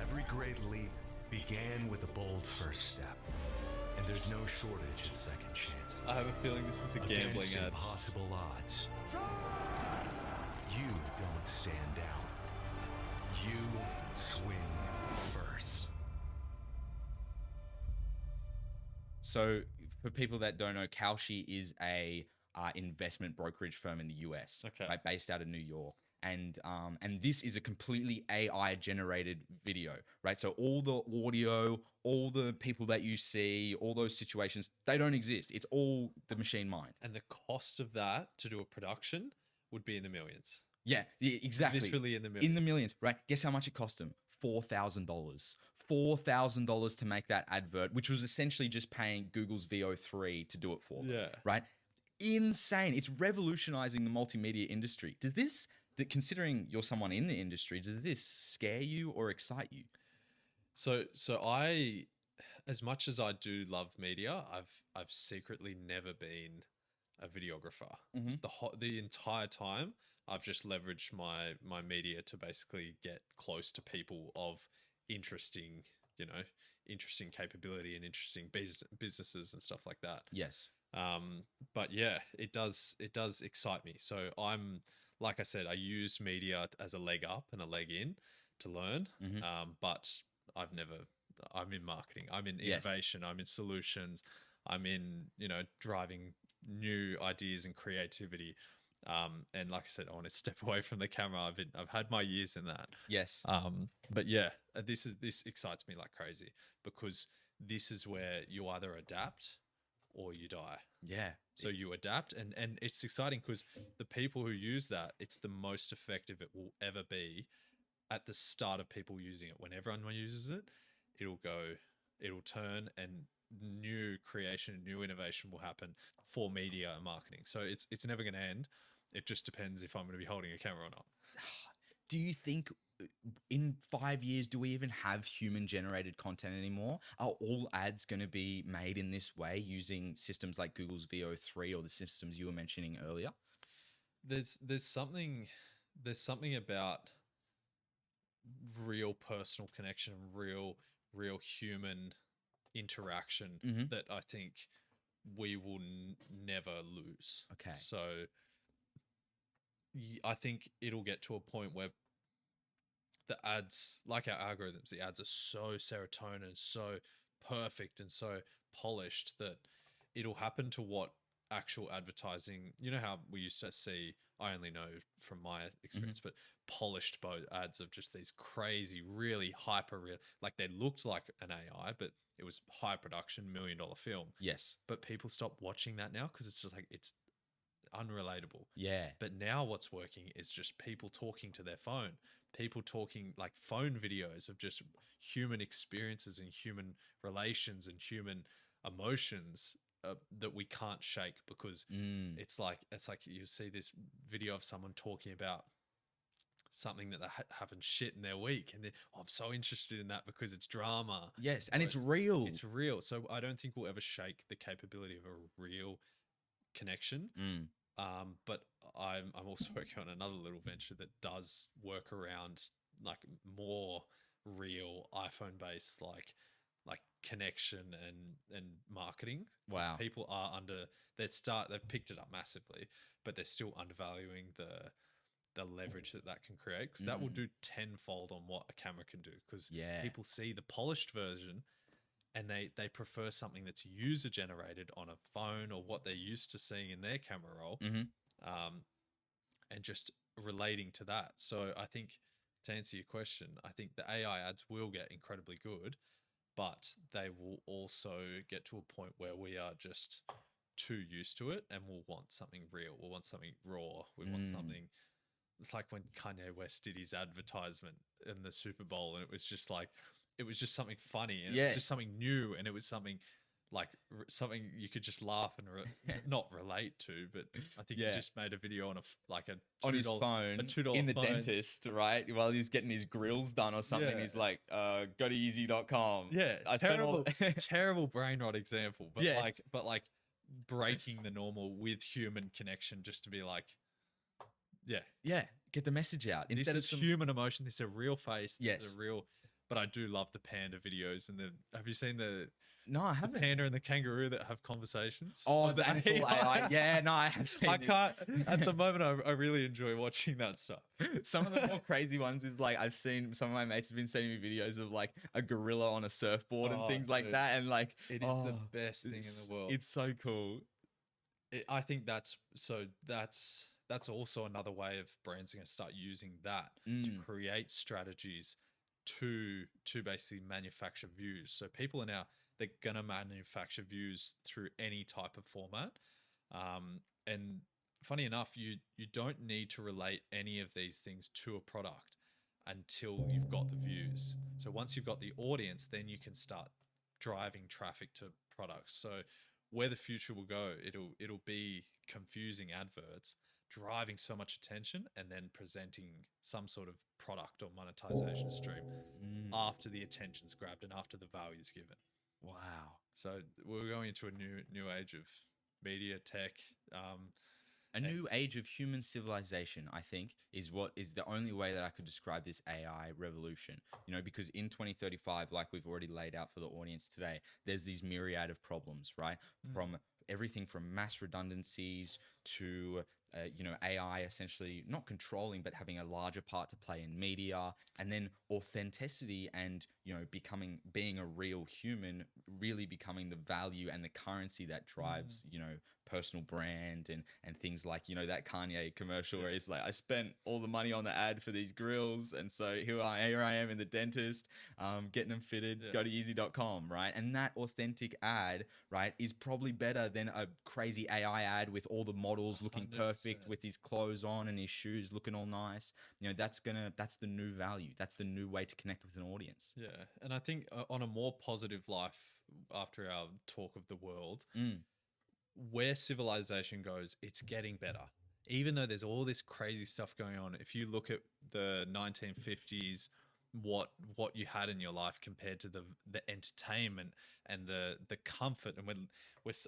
Every great leap began with a bold first step. And there's no shortage of second chances. I have a feeling this is a gambling Against ad. impossible odds. You don't stand down. You swing first. So for people that don't know, Kalshi is a investment brokerage firm in the US, Okay. right, based out of New York. And this is a completely AI generated video, right? So all the audio, all the people that you see, all those situations, they don't exist. It's all the machine mind. And the cost of that to do a production would be in the millions. Yeah, exactly. Literally in the millions. In the millions, right? Guess how much it cost them? $4,000. $4,000 to make that advert, which was essentially just paying Google's VO3 to do it for them, Yeah. right? Insane. It's revolutionizing the multimedia industry. Considering you're someone in the industry, does this scare you or excite you? So I, as much as I do love media, I've secretly never been a videographer. The entire time, I've just leveraged my media to basically get close to people of interesting capability and interesting businesses and stuff like that. Yes. But yeah, it does excite me. So like I said, I use media as a leg up and a leg in to learn. But I'm in marketing, I'm in innovation, I'm in solutions, I'm in, driving new ideas and creativity. And like I said, I want to step away from the camera. I've had my years in that. Yes. But yeah, this excites me like crazy, because this is where you either adapt or you die. Yeah. So you adapt, and it's exciting because the people who use that, it's the most effective it will ever be at the start of people using it. When everyone uses it, it'll turn, and new creation, new innovation will happen for media and marketing. So it's never going to end. It just depends if I'm going to be holding a camera or not. Do you think in 5 years, do we even have human generated content anymore? Are all ads going to be made in this way using systems like Google's VO3 or the systems you were mentioning earlier? There's something about real personal connection, real human interaction that I think we will never lose. Okay. So I think it'll get to a point where the ads, like our algorithms, the ads are so serotonin, so perfect and so polished that it'll happen to what actual advertising, how we used to see, I only know from my experience, but polished ads of just these crazy, really hyper real, like they looked like an AI, but it was high production, $1 million film. Yes. But people stop watching that now because it's just like, it's unrelatable. Yeah. But now what's working is just people talking to their phone, people talking like phone videos of just human experiences and human relations and human emotions that we can't shake, because it's like you see this video of someone talking about something that happened shit in their week, and I'm so interested in that because it's drama. Yes, and it's real. It's real. So I don't think we'll ever shake the capability of a real connection But I'm also working on another little venture that does work around like more real iPhone based like connection and marketing. Wow. People are they've picked it up massively, but they're still undervaluing the leverage that can create, because that will do tenfold on what a camera can do, because Yeah. people see the polished version and they prefer something that's user generated on a phone or what they're used to seeing in their camera roll, and just relating to that. So I think, to answer your question, I think the AI ads will get incredibly good, but they will also get to a point where we are just too used to it and we'll want something real. We'll want something raw. We want something. It's like when Kanye West did his advertisement in the Super Bowl, and it was just something funny, and it was just something new, and it was something like something you could just laugh and not relate to. But I think he just made a video on on his phone in the dentist, right? While he's getting his grills done or something. He's like, go to easy.com. Yeah. Terrible brain rot example. But like breaking the normal with human connection, just to be like, get the message out. Instead of human emotion, this is a real face. This is Yes. a real. But I do love the panda videos, and have you seen the No, I haven't. panda and the kangaroo that have conversations? Oh, and it's all AI. Yeah, no, I have seen I this. can't. At the moment, I really enjoy watching that stuff. Some of the more crazy ones is like, I've seen some of my mates have been sending me videos of like a gorilla on a surfboard and things like dude. that, and like It is the best thing in the world. It's so cool. I think that's also another way of brands are going to start using that to create strategies to basically manufacture views. So people are now, they're going to manufacture views through any type of format. And funny enough, you don't need to relate any of these things to a product until you've got the views. So once you've got the audience, then you can start driving traffic to products. So where the future will go, it'll be confusing adverts driving so much attention and then presenting some sort of product or monetization stream after the attention's grabbed and after the value is given. Wow. So we're going into a new age of media tech. A new age of human civilization, I think, is the only way that I could describe this AI revolution. You know, because in 2035, like we've already laid out for the audience today, there's these myriad of problems, right? From everything from mass redundancies to AI essentially not controlling, but having a larger part to play in media, and then authenticity and, being a real human, really becoming the value and the currency that drives, personal brand and things like, that Kanye commercial where he's like, I spent all the money on the ad for these grills. And so here I am in the dentist, getting them fitted, go to easy.com, right? And that authentic ad, right, is probably better than a crazy AI ad with all the models looking 100%. perfect with his clothes on and his shoes looking all nice. That's the new value. That's the new way to connect with an audience. Yeah. And I think on a more positive life, after our talk of the world, where civilization goes, it's getting better. Even though there's all this crazy stuff going on, if you look at the 1950s, what you had in your life compared to the entertainment and the comfort, and when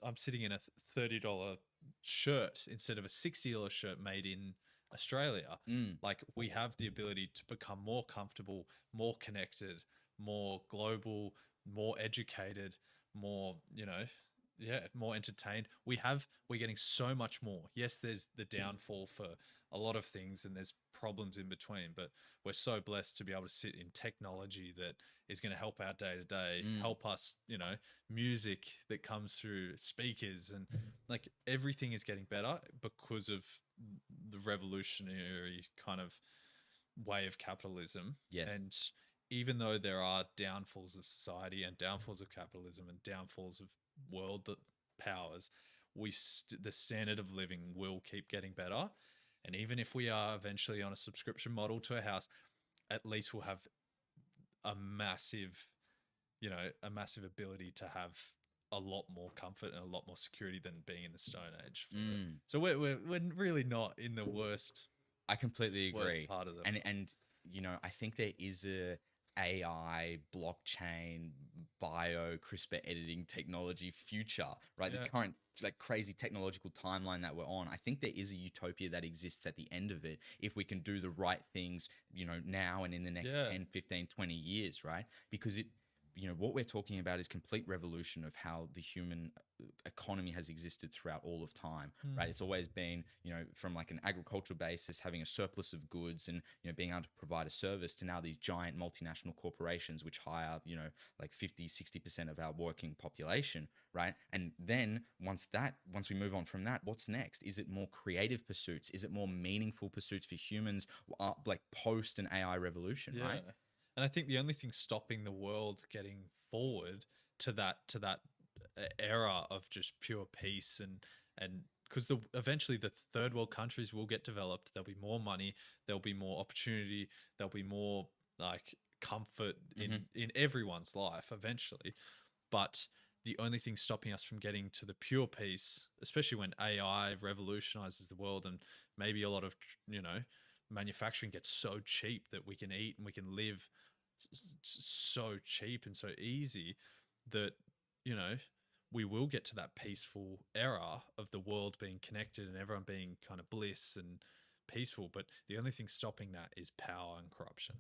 I'm sitting in a $30 shirt instead of a $60 shirt made in Australia, like we have the ability to become more comfortable, more connected, more global, more educated, more more entertained. We're getting so much more. Yes, there's the downfall for a lot of things and there's problems in between, but we're so blessed to be able to sit in technology that is going to help our day to day, help us, music that comes through speakers, and like everything is getting better because of the revolutionary kind of way of capitalism. Yes. And even though there are downfalls of society and downfalls of capitalism and downfalls of world powers, the standard of living will keep getting better. And even if we are eventually on a subscription model to a house, at least we'll have a massive ability to have a lot more comfort and a lot more security than being in the Stone Age. So we're really not in the worst. I completely agree. Part of them. And I think there is AI, blockchain, bio, CRISPR editing technology future, right? Yeah. This current like crazy technological timeline that we're on. I think there is a utopia that exists at the end of it if we can do the right things, now and in the next Yeah. 10, 15, 20 years, right? Because what we're talking about is complete revolution of how the human economy has existed throughout all of time, right? It's always been, from like an agricultural basis, having a surplus of goods and, being able to provide a service, to now these giant multinational corporations, which hire, like 50, 60% of our working population, right? And then once we move on from that, what's next? Is it more creative pursuits? Is it more meaningful pursuits for humans, like post an AI revolution, right? And I think the only thing stopping the world getting forward to that era of just pure peace and because eventually the third world countries will get developed, there'll be more money, there'll be more opportunity, there'll be more like comfort in everyone's life eventually. But the only thing stopping us from getting to the pure peace, especially when AI revolutionizes the world and maybe a lot of manufacturing gets so cheap that we can eat and we can live so cheap and so easy that we will get to that peaceful era of the world being connected and everyone being kind of bliss and peaceful. But the only thing stopping that is power and corruption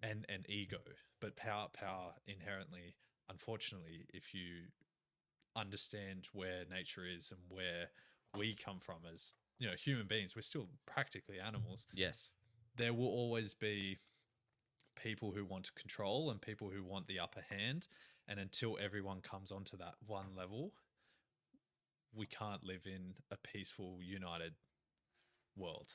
and ego. But power inherently, unfortunately, if you understand where nature is and where we come from as human beings, we're still practically animals. Yes. There will always be people who want to control and people who want the upper hand. And until everyone comes onto that one level, we can't live in a peaceful, united world.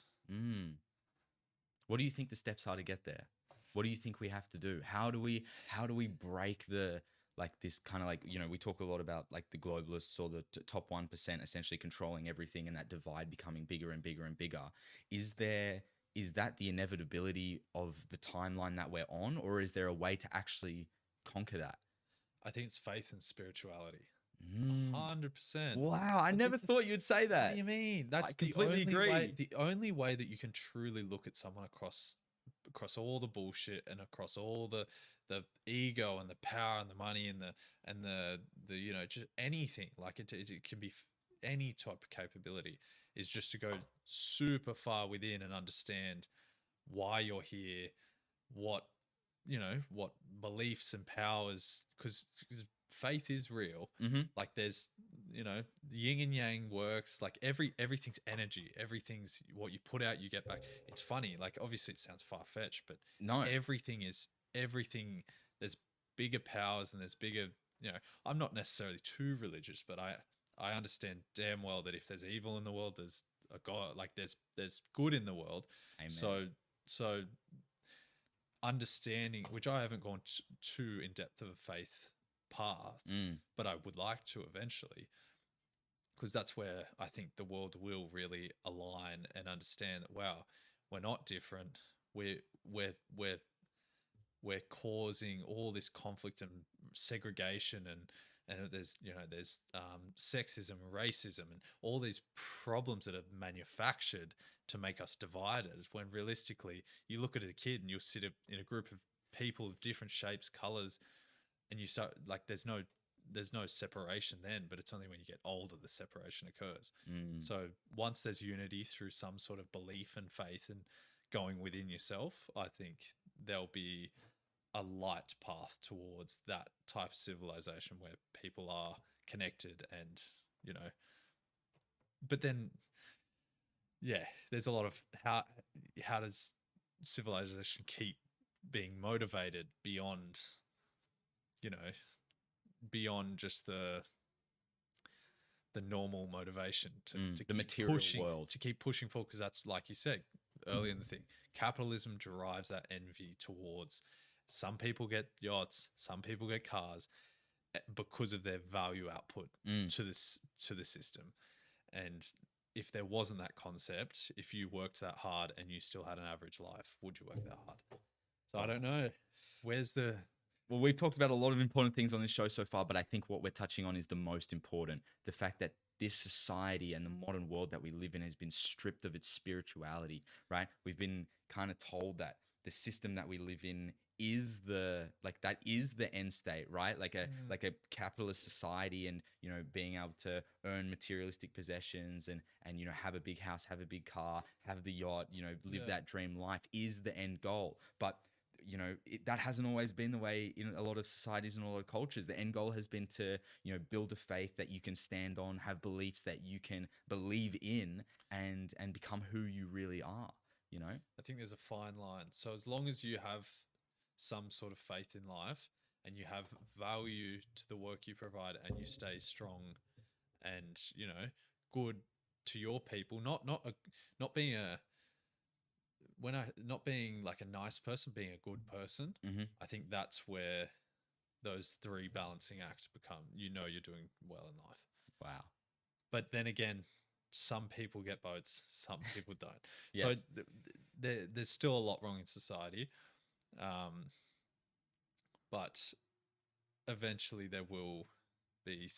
What do you think the steps are to get there? What do you think we have to do? How do we break the like this kind of like, we talk a lot about like the globalists or the top 1% essentially controlling everything and that divide becoming bigger and bigger and bigger. Is that the inevitability of the timeline that we're on, or is there a way to actually conquer that? I think it's faith and spirituality. 100%. Wow, I never thought you'd say that. What do you mean? That's I completely agree. The only way that you can truly look at someone across all the bullshit and across all the ego and the power and the money and the just anything, like it can be any type of capability, is just to go super far within and understand why you're here, what beliefs and powers, because faith is real. Like there's the yin and yang works, like everything's energy, everything's what you put out you get back. It's funny, like obviously it sounds far-fetched, but no, everything. There's bigger powers and there's bigger, I'm not necessarily too religious, but I understand damn well that if there's evil in the world, there's a God, like there's good in the world. Amen. So understanding, which I haven't gone too in depth of a faith path, but I would like to eventually, because that's where I think the world will really align and understand that, wow, we're not different. We're causing all this conflict and segregation and there's sexism, racism, and all these problems that are manufactured to make us divided, when realistically you look at a kid and you'll sit in a group of people of different shapes, colors, and you start, like, there's no separation then, but it's only when you get older the separation occurs. So once there's unity through some sort of belief and faith and going within yourself, I think there'll be a light path towards that type of civilization where people are connected and, but then, yeah, there's a lot of how does civilization keep being motivated beyond, beyond just the normal motivation to the keep material pushing, world, to keep pushing forward, because that's, like you said earlier in the thing, capitalism drives that envy towards, some people get yachts, some people get cars because of their value output to the system. And if there wasn't that concept, if you worked that hard and you still had an average life, would you work that hard? So I don't know. Well, we've talked about a lot of important things on this show so far, but I think what we're touching on is the most important. The fact that this society and the modern world that we live in has been stripped of its spirituality, right? We've been kind of told that the system that we live in is the end state, right? Like a capitalist society, and being able to earn materialistic possessions and have a big house, have a big car, have the yacht, live that dream life is the end goal. But that hasn't always been the way in a lot of societies and a lot of cultures. The end goal has been to build a faith that you can stand on, have beliefs that you can believe in, and become who you really are. I think there's a fine line. So as long as you have some sort of faith in life and you have value to the work you provide and you stay strong and good to your people, not being like a nice person, being a good person. I think that's where those three balancing acts become, you're doing well in life. Wow. But then again, some people get boats, some people don't. Yes. So there's still a lot wrong in society. But eventually there will be,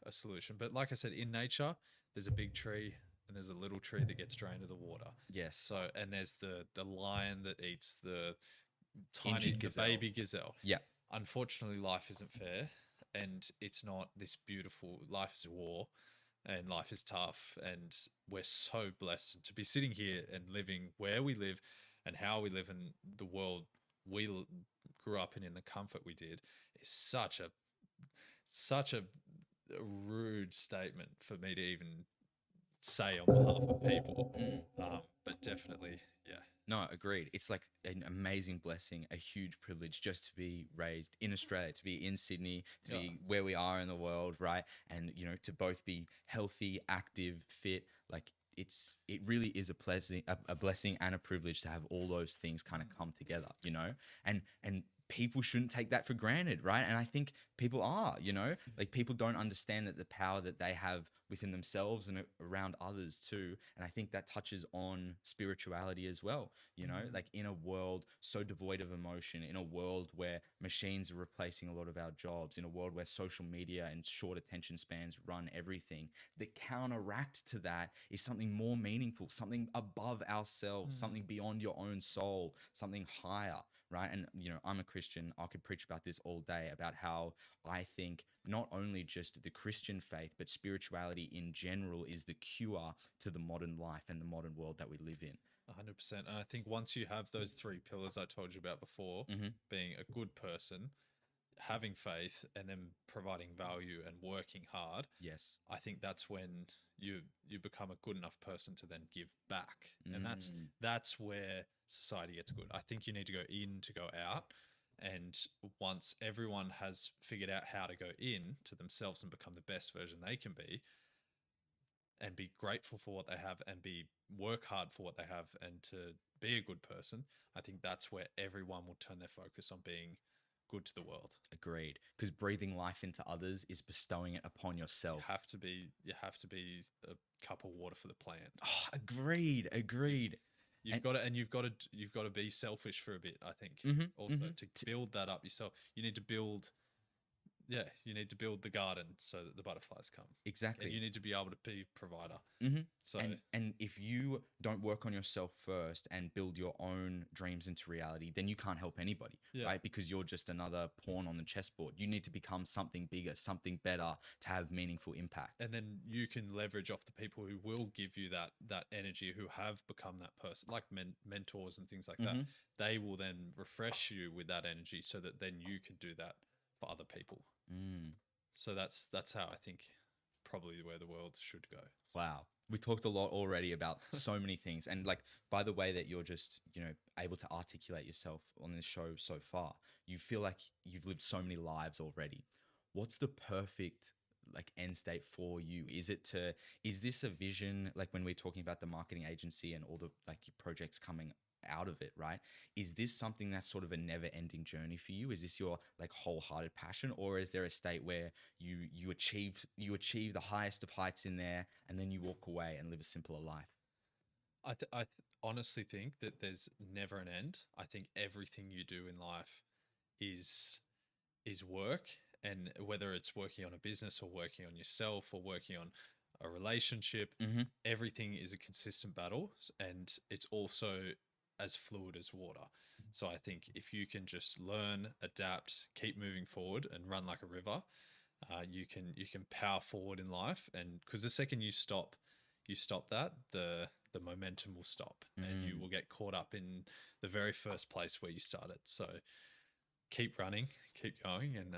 a solution. But like I said, in nature, there's a big tree and there's a little tree that gets drained to the water. Yes. So, and there's the lion that eats the Gazelle. baby gazelle. Yeah. Unfortunately, life isn't fair, and it's not this beautiful. Life is war, and life is tough, and we're so blessed to be sitting here and living where we live and how we live in the world we grew up in the comfort we did is such a rude statement for me to even say on behalf of people. But definitely, yeah. No, agreed. It's like an amazing blessing, a huge privilege just to be raised in Australia, to be in Sydney, to be where we are in the world, right? And, to both be healthy, active, fit. Like it really is a blessing and a privilege to have all those things kind of come together, and people shouldn't take that for granted, right? And I think people are, like people don't understand that the power that they have within themselves and around others too. And I think that touches on spirituality as well, like in a world so devoid of emotion, in a world where machines are replacing a lot of our jobs, in a world where social media and short attention spans run everything, the counteract to that is something more meaningful, something above ourselves, something beyond your own soul, something higher. Right. And, I'm a Christian. I could preach about this all day, about how I think not only just the Christian faith, but spirituality in general is the cure to the modern life and the modern world that we live in. 100%. And I think once you have those three pillars I told you about before, being a good person, having faith, and then providing value and working hard. Yes. I think that's when you become a good enough person to then give back. And that's where society gets good. I think you need to go in to go out. And once everyone has figured out how to go in to themselves and become the best version they can be, and be grateful for what they have and work hard for what they have and to be a good person, I think that's where everyone will turn their focus on being good to the world. Agreed. Because breathing life into others is bestowing it upon yourself. You have to be a cup of water for the plant. Oh, agreed. You've got to be selfish for a bit, I think. Also to build that up yourself. You need to build the garden so that the butterflies come. Exactly. And you need to be able to be a provider. So and if you don't work on yourself first and build your own dreams into reality, then you can't help anybody, right? Because you're just another pawn on the chessboard. You need to become something bigger, something better to have meaningful impact. And then you can leverage off the people who will give you that energy, who have become that person, like mentors and things like that. They will then refresh you with that energy so that then you can do that for other people. So that's how I think probably where the world should go. Wow. We talked a lot already about so many things. And like, by the way that you're just, able to articulate yourself on this show so far, you feel like you've lived so many lives already. What's the perfect end state for you? Is this a vision, like when we're talking about the marketing agency and all the projects coming out of it, right? Is this something that's sort of a never ending journey for you? Is this your wholehearted passion, or is there a state where you achieve the highest of heights in there and then you walk away and live a simpler life? I honestly think that there's never an end. I think everything you do in life is work, and whether it's working on a business or working on yourself or working on a relationship, everything is a consistent battle, and it's also as fluid as water. So I think if you can just learn, adapt, keep moving forward, and run like a river, you can power forward in life. And because the second you stop that, the momentum will stop, and you will get caught up in the very first place where you started. So keep running, keep going, and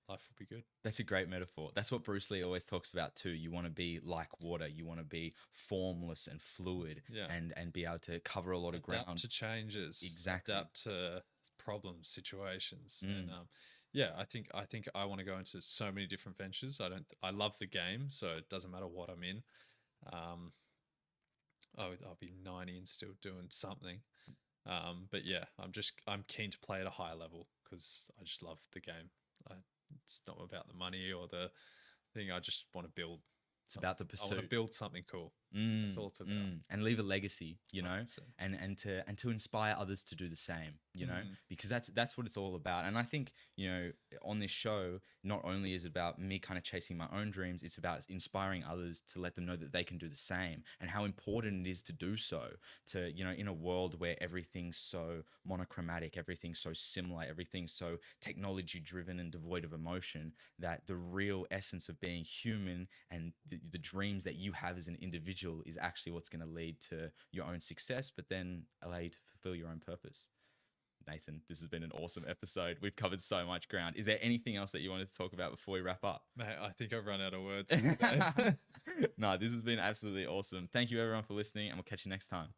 life will be good. That's a great metaphor. That's what Bruce Lee always talks about too. You want to be like water. You want to be formless and fluid, and be able to cover a lot of ground. Adapt to changes. Exactly. Adapt to problems, situations, and I think I want to go into so many different ventures. I love the game, so it doesn't matter what I'm in. I'll be 90 and still doing something. But yeah, I'm keen to play at a high level because I just love the game. It's not about the money or the thing. I just want to build. It's about the pursuit. I want to build something cool. That's all it's about. And leave a legacy, you know, 100%. and to inspire others to do the same, you know, because that's what it's all about. And I think, you know, on this show, not only is it about me kind of chasing my own dreams, it's about inspiring others to let them know that they can do the same, and how important it is to do so, to, you know, in a world where everything's so monochromatic, everything's so similar, everything's so technology driven and devoid of emotion, that the real essence of being human and the dreams that you have as an individual is actually what's going to lead to your own success, but then allow you to fulfill your own purpose. Nathan, this has been an awesome episode. We've covered so much ground. Is there anything else that you wanted to talk about before we wrap up? Mate, I think I've run out of words. No, this has been absolutely awesome. Thank you everyone for listening, and we'll catch you next time.